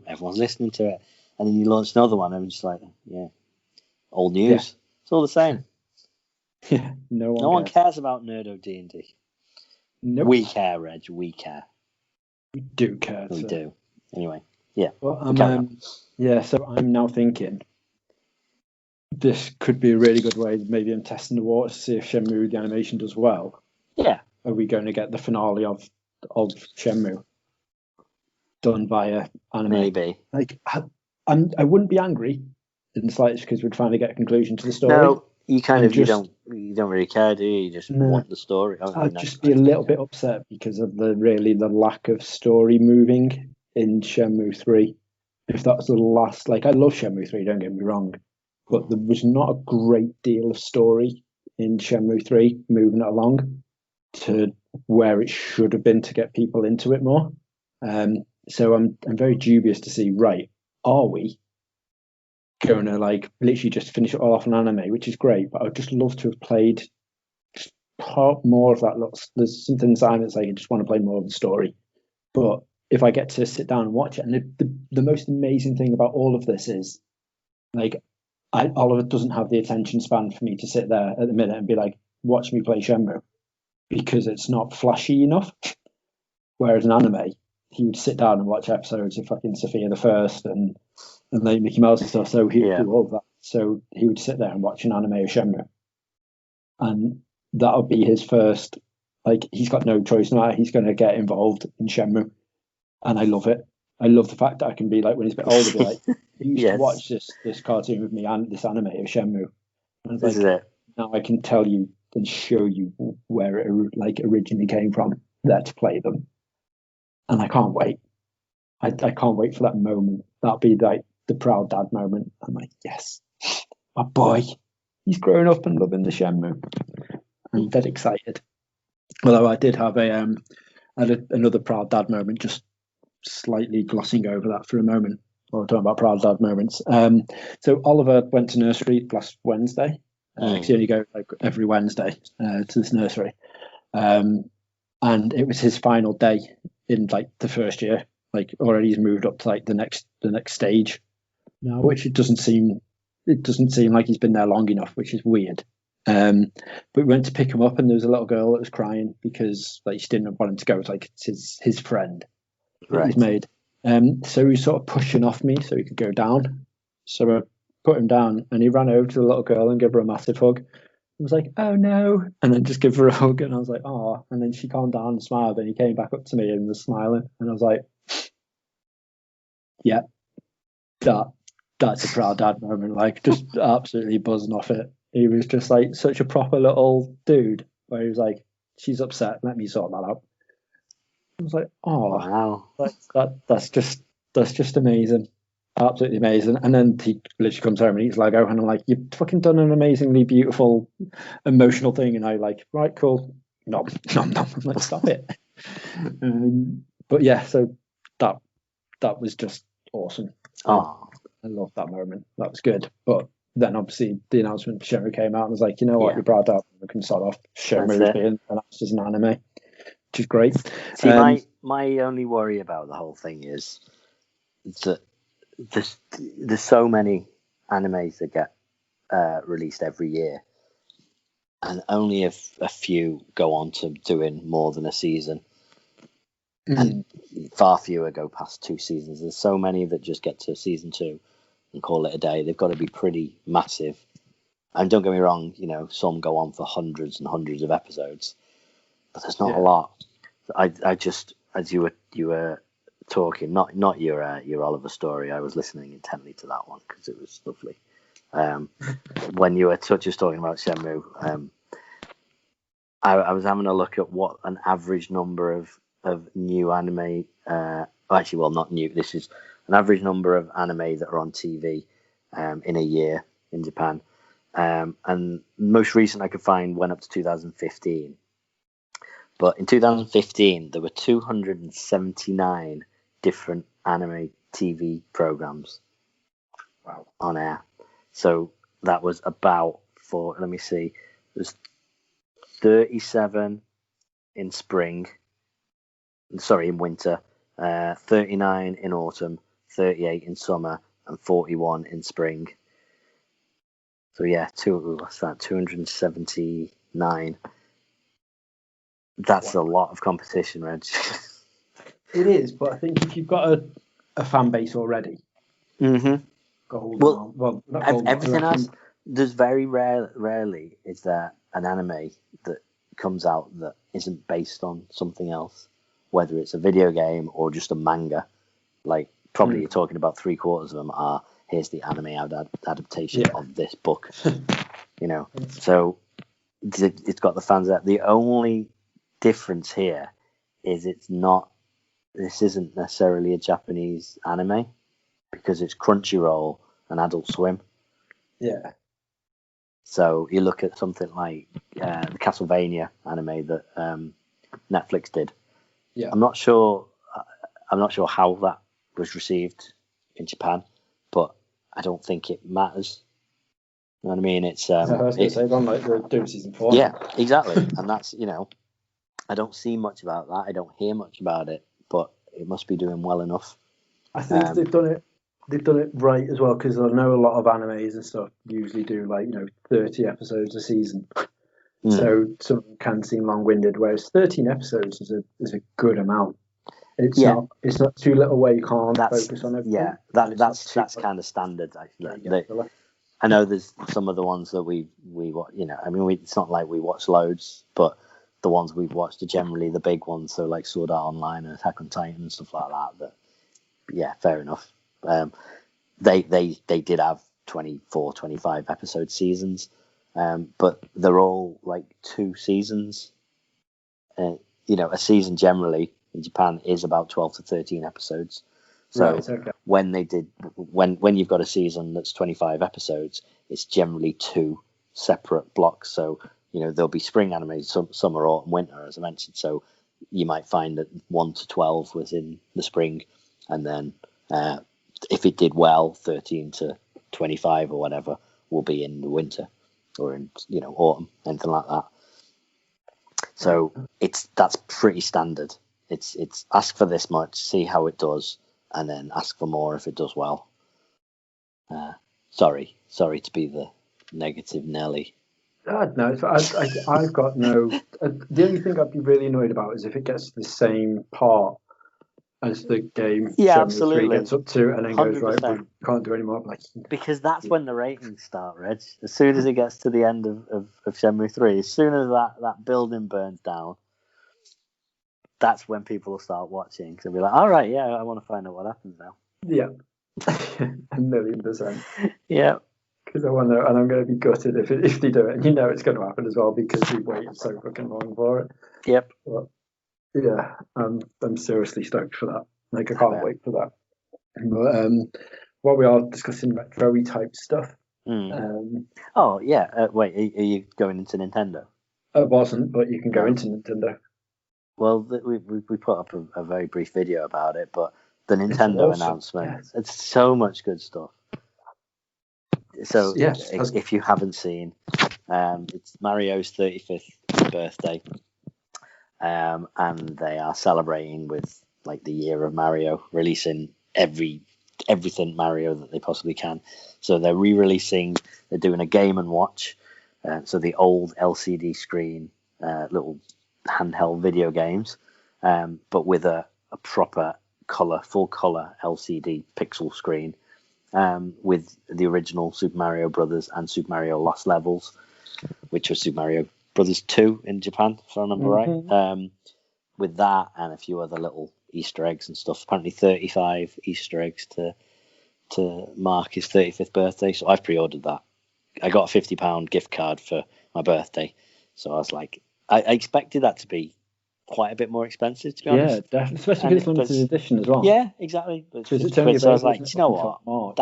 everyone's listening to it. And then you launch another one, and we're just like, "Yeah, old news. Yeah. It's all the same." Yeah, no one cares about Nerdo D&D. Nope. We care, Reg. We care. We do care. We do. Anyway, yeah. Well, so I'm now thinking this could be a really good way. Maybe I'm testing the water to see if Shenmue the animation does well. Yeah. Are we going to get the finale of Shenmue done via anime? Maybe. Like, I wouldn't be angry in the slightest because we'd finally get a conclusion to the story. No, you don't really care, do you? You just want the story. I'd just be a little bit upset because of the lack of story moving in Shenmue 3. If that was the last, I love Shenmue 3, don't get me wrong, but there was not a great deal of story in Shenmue 3 moving it along to where it should have been to get people into it more. So I'm very dubious to see, are we going to literally just finish it all off an anime, which is great, but I'd just love to have played more of that. There's something inside that's I just want to play more of the story. But if I get to sit down and watch it, and the most amazing thing about all of this is Oliver doesn't have the attention span for me to sit there at the minute and be like, watch me play Shenmue, because it's not flashy enough. Whereas an anime, he would sit down and watch episodes of fucking Sophia the First and Mickey Mouse and stuff. So he would do all of that. So he would sit there and watch an anime of Shenmue, and that would be his first. He's got no choice now. He's going to get involved in Shenmue, and I love it. I love the fact that I can be like, when he's a bit older, be like, he used to watch this cartoon with me and this anime of Shenmue. And it's now I can tell you and show you where it originally came from there to play them. And I can't wait. I can't wait for that moment. That'll be the proud dad moment. I'm like, yes, my boy, he's growing up and loving the Shenmue. I'm dead excited. Although I did have another proud dad moment, just slightly glossing over that for a moment, or talking about proud dad moments. So Oliver went to nursery last Wednesday. He only go every Wednesday to this nursery, and it was his final day in the first year. Already he's moved up to the next stage now, which it doesn't seem like he's been there long enough, which is weird. But we went to pick him up, and there was a little girl that was crying because she didn't want him to go. It's his friend that he's made. So he was sort of pushing off me so he could go down. So I put him down, and he ran over to the little girl and gave her a massive hug. I was like, oh no, and then just give her a hug, and I was like, oh, and then she calmed down and smiled, and he came back up to me and was smiling, and I was like, yeah, that's a proud dad moment, just absolutely buzzing off it. He was just such a proper little dude, where he was like, she's upset, let me sort that out. I was like, oh wow, that's just amazing. Absolutely amazing. And then he literally comes home and eats Lego, and I'm like, you've fucking done an amazingly beautiful, emotional thing. And I right, cool. Nom. I'm like, stop it. But yeah, so that was just awesome. Oh, I love that moment. That was good. But then obviously the announcement for Shenmue came out, and I was like, you know what, you're proud of we can start off Shenmue being announced as an anime, which is great. See, my only worry about the whole thing is that there's so many animes that get released every year, and only a few go on to doing more than a season, and far fewer go past 2 seasons. There's so many that just get to season 2 and call it a day. They've got to be pretty massive, and don't get me wrong, some go on for hundreds and hundreds of episodes, but there's not a lot. I just, as you were talking, not your Oliver story, I was listening intently to that one because it was lovely. When you were just talking about Shenmue, I was having a look at what an average number of new anime, actually, well, not new, this is an average number of anime that are on TV in a year in Japan, and most recent I could find went up to 2015. But in 2015, there were 279 different anime TV programs on air. So that was about let me see, there's 37 in winter, 39 in autumn, 38 in summer, and 41 in spring. So yeah, 279. That's a lot of competition, Reg. It is, but I think if you've got a fan base already, everything else. There's very rarely is there an anime that comes out that isn't based on something else, whether it's a video game or just a manga. Like probably you're talking about 3/4 of them are here's the anime adaptation of this book. So it's got the fans out. The only difference here is this isn't necessarily a Japanese anime because it's Crunchyroll and Adult Swim. Yeah. So you look at something like the Castlevania anime that Netflix did. Yeah. I'm not sure how that was received in Japan, but I don't think it matters. You know what I mean? It's I was going to say, like they're doing season 4. Yeah, exactly. And that's I don't see much about that. I don't hear much about it, but it must be doing well enough. I think they've done it. They've done it right as well, because I know a lot of animes and stuff usually do 30 episodes a season. So some can seem long-winded, whereas 13 episodes is a good amount. It's not too little where you can't focus on everything. Yeah, that's kind of standard. Actually, I know there's some of the ones that we watch. It's not like we watch loads, but the ones we've watched are generally the big ones. So like Sword Art Online and Attack on Titan and stuff like that. Fair enough. They did have 24, 25 episode seasons, but they're all like 2 seasons. A season generally in Japan is about 12 to 13 episodes. So when you've got a season that's 25 episodes, it's generally 2 separate blocks. So there'll be spring anime, summer, autumn, winter, as I mentioned. So you might find that 1 to 12 was in the spring, and then if it did well, 13 to 25 or whatever will be in the winter or in autumn, anything like that. So that's pretty standard. It's ask for this much, see how it does, and then ask for more if it does well. Sorry to be the negative Nelly. No, I've got no. The only thing I'd be really annoyed about is if it gets to the same part as the game. Yeah, Shenmue absolutely. 3 gets up to and then 100%. goes right. We can't do any more. Because that's when the ratings start, Reg. As soon as it gets to the end of Shenmue 3, as soon as that building burns down, that's when people will start watching. So they'll be like, all right, yeah, I want to find out what happens now. Yeah, 1,000,000%. Yeah. Because I wonder, and I'm going to be gutted if they do it. And it's going to happen as well because we waited so fucking long for it. Yep. But, yeah, I'm seriously stoked for that. I can't wait for that. But while we are discussing retro-y type stuff. Wait, are you going into Nintendo? It wasn't, but you can go into Nintendo. Well, we put up a very brief video about it, but the Nintendo announcement, it's so much good stuff. So if you haven't seen, it's Mario's 35th birthday, and they are celebrating with the year of Mario, releasing everything Mario that they possibly can. So they're re-releasing, they're doing a Game & Watch, so the old LCD screen, little handheld video games, but with a proper full color LCD pixel screen, with the original Super Mario Brothers and Super Mario Lost Levels, which was Super Mario Brothers 2 in Japan, if I remember right. With that and a few other little Easter eggs and stuff. Apparently 35 Easter eggs to mark his 35th birthday. So I've pre-ordered that. I got a £50 gift card for my birthday. So I was like, I expected that to be quite a bit more expensive, to be honest. Yeah, definitely. Especially because it's limited edition as well. Yeah, exactly. Because it's only so I was like, do you know what? March.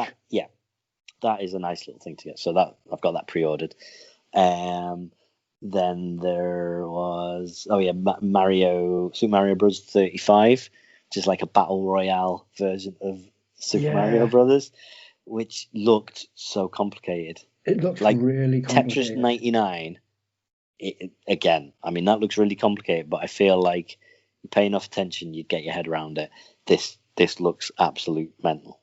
That is a nice little thing to get. So that I've got that pre-ordered. then there was Super Mario Bros. 35, which is like a battle royale version of Super Mario Brothers, which looked so complicated. It looks like really complicated. Tetris 99. Again, I mean, that looks really complicated, but I feel like you pay enough attention, you'd get your head around it. This looks absolute mental.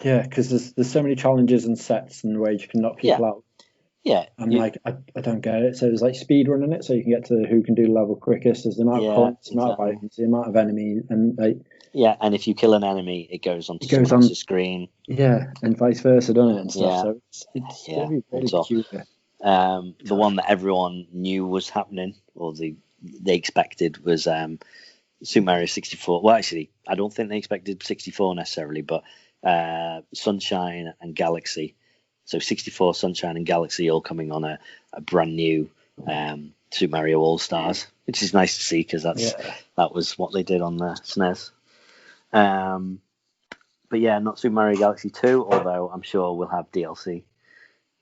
Yeah, because there's so many challenges and sets and ways you can knock people out. Yeah. I don't get it. So there's like speed running it, so you can get to who can do the level quickest. There's the amount of points, the amount of items, the amount of enemies, and like. Yeah, and if you kill an enemy, it goes onto someone else's screen. Yeah, and vice versa, doesn't it? And stuff. Yeah. So it's really peculiar. The one that everyone knew was happening, or they expected, was Super Mario 64. Well, actually, I don't think they expected 64 necessarily, but Sunshine and Galaxy. So 64, Sunshine and Galaxy all coming on a brand new Super Mario All Stars, which is nice to see because that was what they did on the SNES. But yeah, not Super Mario Galaxy 2, although I'm sure we'll have DLC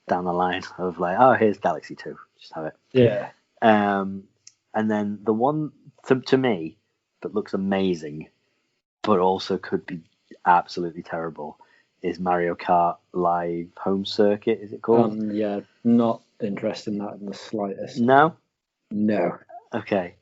down the line of like, oh, here's Galaxy 2, just have it. Yeah. And then the one to me that looks amazing, but also could be absolutely terrible, is Mario Kart Live Home Circuit. Is it called? Yeah, not interested in that in the slightest. No. Okay.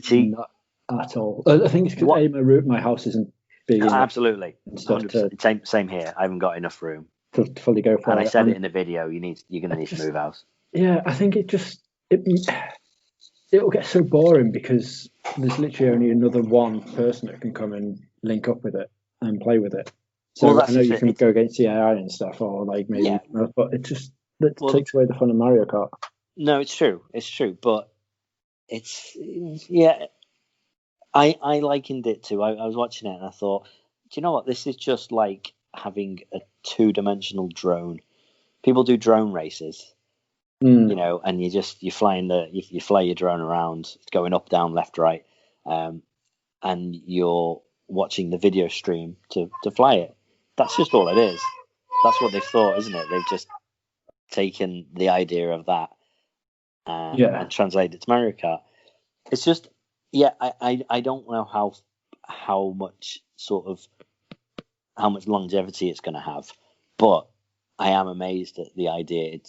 See, not at all. I think it's because my house isn't big enough. Absolutely. 100%. Same here. I haven't got enough room to fully go for it. And I said it in the video. You're going to need to move house. Yeah, I think it'll get so boring because there's literally only another one person that can come and link up with it and play with it. So I know you can go against the AI and stuff, or like maybe, but it takes away the fun of Mario Kart. No, it's true, but I likened it to. I was watching it and I thought, do you know what? This is just like having a 2-dimensional drone. People do drone races, you know, and you fly your drone around, going up, down, left, right, and you're watching the video stream to fly it. That's just all it is. That's what they've thought, isn't it? They've just taken the idea of that and translated it to Mario Kart. It's just, I don't know how much longevity it's going to have, but I am amazed at the idea.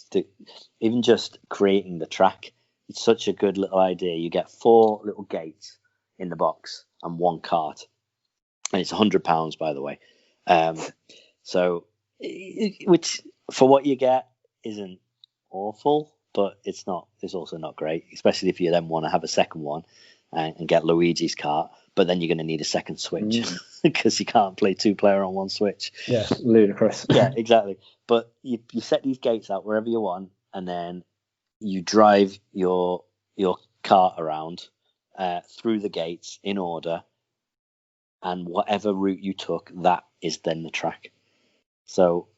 Even just creating the track, it's such a good little idea. You get 4 little gates in the box and 1 cart, and it's £100, by the way. So, which for what you get isn't awful, but it's also not great, especially if you then want to have a second one and get Luigi's cart. But then you're going to need a second Switch because you can't play 2-player on one Switch. Yeah, ludicrous. Yeah, exactly. But you set these gates out wherever you want, and then you drive your cart around through the gates in order, and whatever route you took, that is then the track. So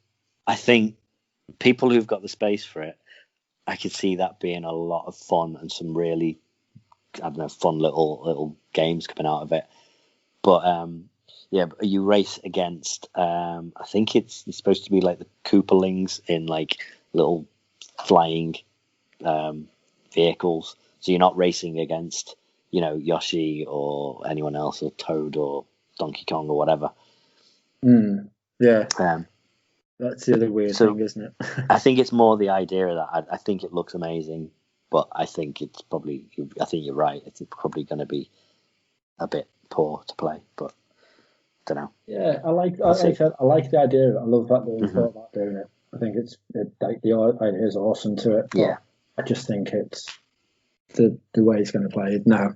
I think people who've got the space for it, I could see that being a lot of fun and some really, fun little games coming out of it. But you race against, I think it's supposed to be like the Koopalings in like little flying vehicles. So you're not racing against, Yoshi or anyone else, or Toad or Donkey Kong or whatever. Yeah. That's the other weird thing, isn't it? I think it's more the idea of that. I think it looks amazing, but I think I think you're right. It's probably going to be a bit poor to play, but I don't know. Yeah, I like the idea of it. I love that they thought about doing it. I think the idea is awesome to it. Yeah. I just think it's the way it's going to play. No,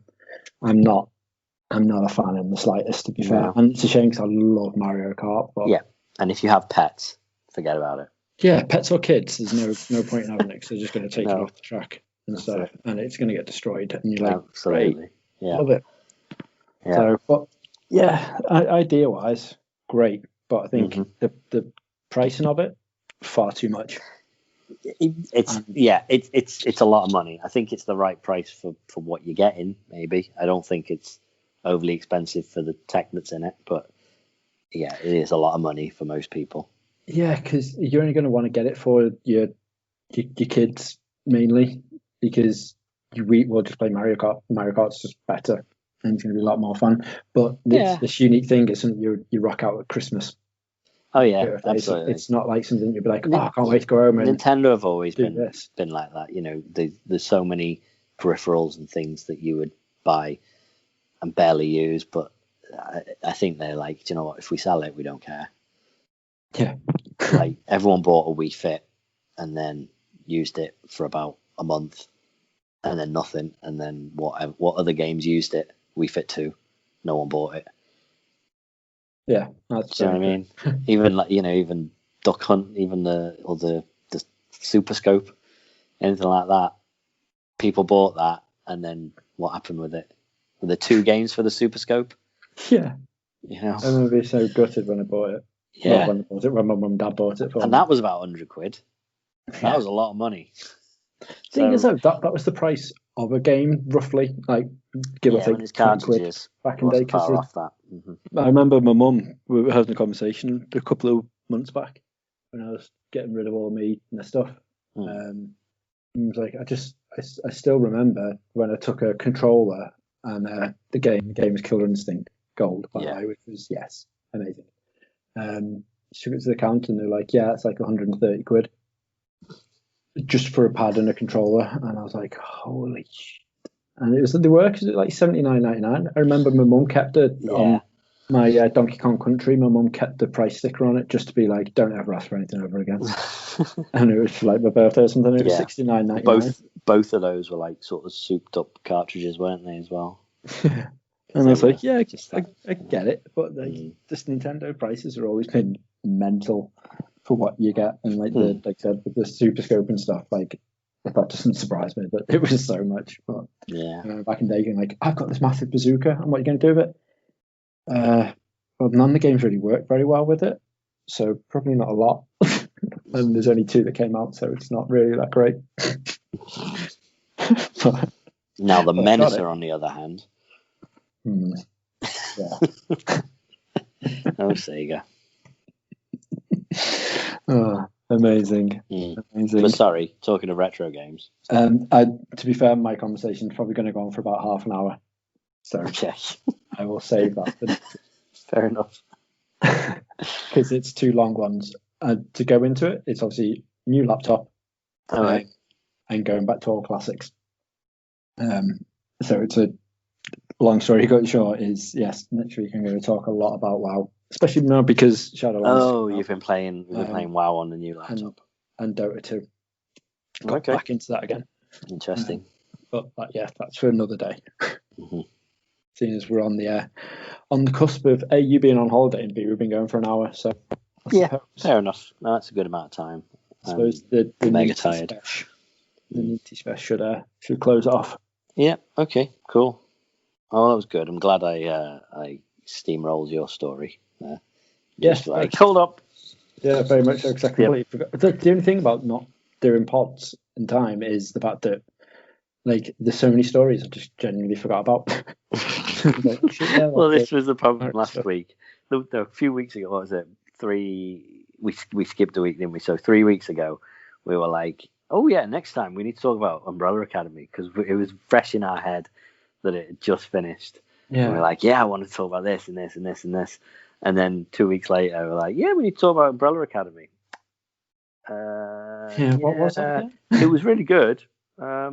I'm not a fan in the slightest, to be fair. And it's a shame because I love Mario Kart. But yeah, and if you have pets, forget about it. Yeah, pets or kids, there's no point in having it because they're just going to take it off the track and stuff, and it's going to get destroyed. And you're like, absolutely, great, love it. Yeah. So, but yeah, idea-wise, great, but I think the pricing of it, far too much. It's a lot of money. I think it's the right price for what you're getting. Maybe I don't think it's overly expensive for the tech that's in it, but yeah, it is a lot of money for most people. Yeah, because you're only going to want to get it for your kids mainly. because we'll just play Mario Kart. Mario Kart's just better, and it's going to be a lot more fun. But this unique thing is something you rock out at Christmas. Oh yeah, absolutely. It's not like something you'd be like, I can't wait to go home. And Nintendo have always been this. like that. You know, there's so many peripherals and things that you would buy and barely use, but I think they're like, do you know what? If we sell it, we don't care. Yeah. Like everyone bought a Wii Fit and then used it for about a month, and then nothing, and then what other games used it? Wii Fit 2, no one bought it. Yeah, that's. Do you know what I mean? Even like even Duck Hunt, even the Super Scope, anything like that. People bought that, and then what happened with it? Were there 2 games for the Super Scope? Yeah. You know? I remember being so gutted when I bought it. Yeah. Well, when my mum and dad bought it for me. And that was about £100. That was a lot of money. Thing is, though, that was the price of a game, roughly, like give or take. When it's cartridges, back in day. Far off that. Mm-hmm. I remember my mum, we were having a conversation a couple of months back when I was getting rid of all my stuff. And I was like, I still remember when I took a controller and the game was Killer Instinct Gold, by the way, which was amazing. Took it to the counter and they're like, it's like £130 just for a pad and a controller, and I was like, holy shit. And they were like $79.99. I remember my mum kept it on my Donkey Kong Country. My mum kept the price sticker on it just to be like, don't ever ask for anything ever again. And it was for like my birthday or something. It was $69.99. Both of those were like sort of souped up cartridges, weren't they, as well? And I was like, I get it, but just Nintendo prices have always been mental for what you get, and like I said, with the Super Scope and stuff, like that doesn't surprise me, but it was so much. But back in the day, going like, I've got this massive bazooka, and what are you going to do with it? Well, none of the games really work very well with it, so probably not a lot. And there's only 2 that came out, so it's not really that great. Now the Menacer, on the other hand. Yeah. Oh, Sega. Oh, amazing. Amazing. But sorry, talking of retro games. To be fair, my conversation is probably going to go on for about half an hour. So I will save that. Fair enough. Because it's 2 long ones. To go into it, it's obviously new laptop. All right. And going back to all classics. So it's a long story cut short is, next week I'm going to talk a lot about WoW. Especially now because Shadowlands. Oh, you've been playing WoW on the new laptop. And Dota 2. Got back into that again. Interesting. But that's for another day. Seeing as we're on the cusp of A, you being on holiday, and B, we've been going for an hour. So fair enough. No, that's a good amount of time. I suppose the mega tired. The Nitty Special should close off. Yeah. Okay. Cool. Oh, that was good. I'm glad I steamrolled your story. Yes, hold up. Yeah, very much so. Exactly. Yep. The only thing about not doing pods in time is the fact that like there's so many stories I just genuinely forgot about. Well, this was the problem last week. A few weeks ago, what was it? 3. We skipped a week, didn't we? So 3 weeks ago, we were like, oh yeah, next time we need to talk about Umbrella Academy because it was fresh in our head that it had just finished. Yeah. And we're like, I want to talk about this and this and this and this. And then 2 weeks later, we're like, we need to talk about Umbrella Academy. What was that again? It was really good. I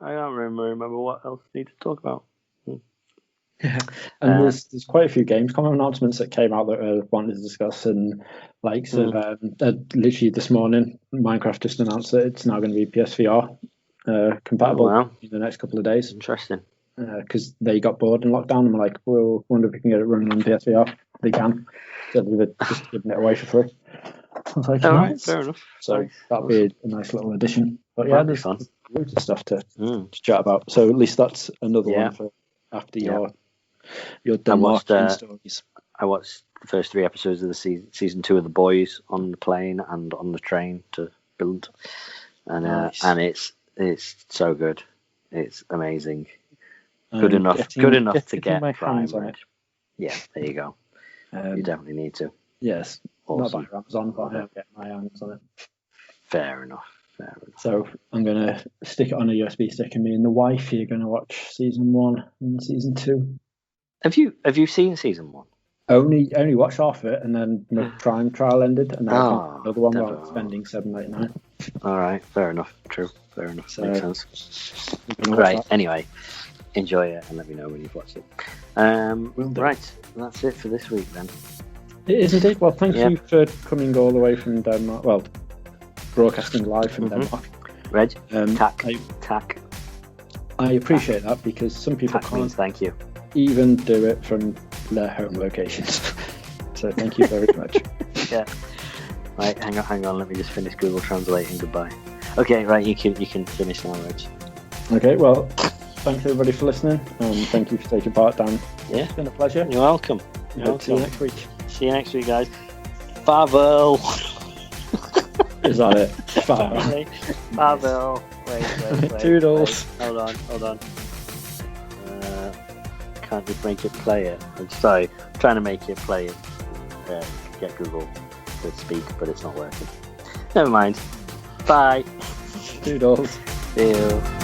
don't remember what else we need to talk about. Yeah, and there's quite a few Gamescom announcements that came out that I wanted to discuss, and literally this morning, Minecraft just announced that it's now going to be PSVR compatible in the next couple of days. Interesting. Because they got bored in lockdown and were like, we'll wonder if we can get it running on PSVR. They can. So they've just given it away for free. I was like, right, fair enough. So that'll be a nice little addition. But there's fun. Loads of stuff to chat about. So at least that's another one for after your Denmarkian stories. I watched the first 3 episodes of the season 2 of The Boys on the plane and on the train to build, and it's so good. It's amazing. Good enough to get Prime. Yeah, there you go. You definitely need to. Yes, awesome. Not by Amazon, but I don't get my hands on it. Fair enough. Fair enough. So I'm going to stick it on a USB stick, and me and the wife are going to watch season 1 and season 2. Have you seen season 1? Only watched half of it, and then my Prime trial ended, and now I think another one where I'm spending $7.99. All right, fair enough. True, fair enough. So, makes sense. Right. Anyway, enjoy it and let me know when you've watched it. Right, that's it for this week then. It is indeed. Well, thank you for coming all the way from Denmark. Well, broadcasting live from Denmark. Reg, tack. I appreciate that, because some people can't thank you. even do it from their home locations. So thank you very much. Yeah. Right, hang on. Let me just finish Google translating goodbye. Okay, right, you can finish now, Reg. Okay, well, thanks everybody for listening, and thank you for taking part, Dan. Yeah, it's been a pleasure. You're welcome. See you next week. See you next week, guys. Farewell. Is that it? Farewell. Farewell. Wait. Toodles. Wait. Hold on. Can't you make it play it? I'm sorry. I'm trying to make it play it. Get Google to speak, but it's not working. Never mind. Bye. Toodles. See you.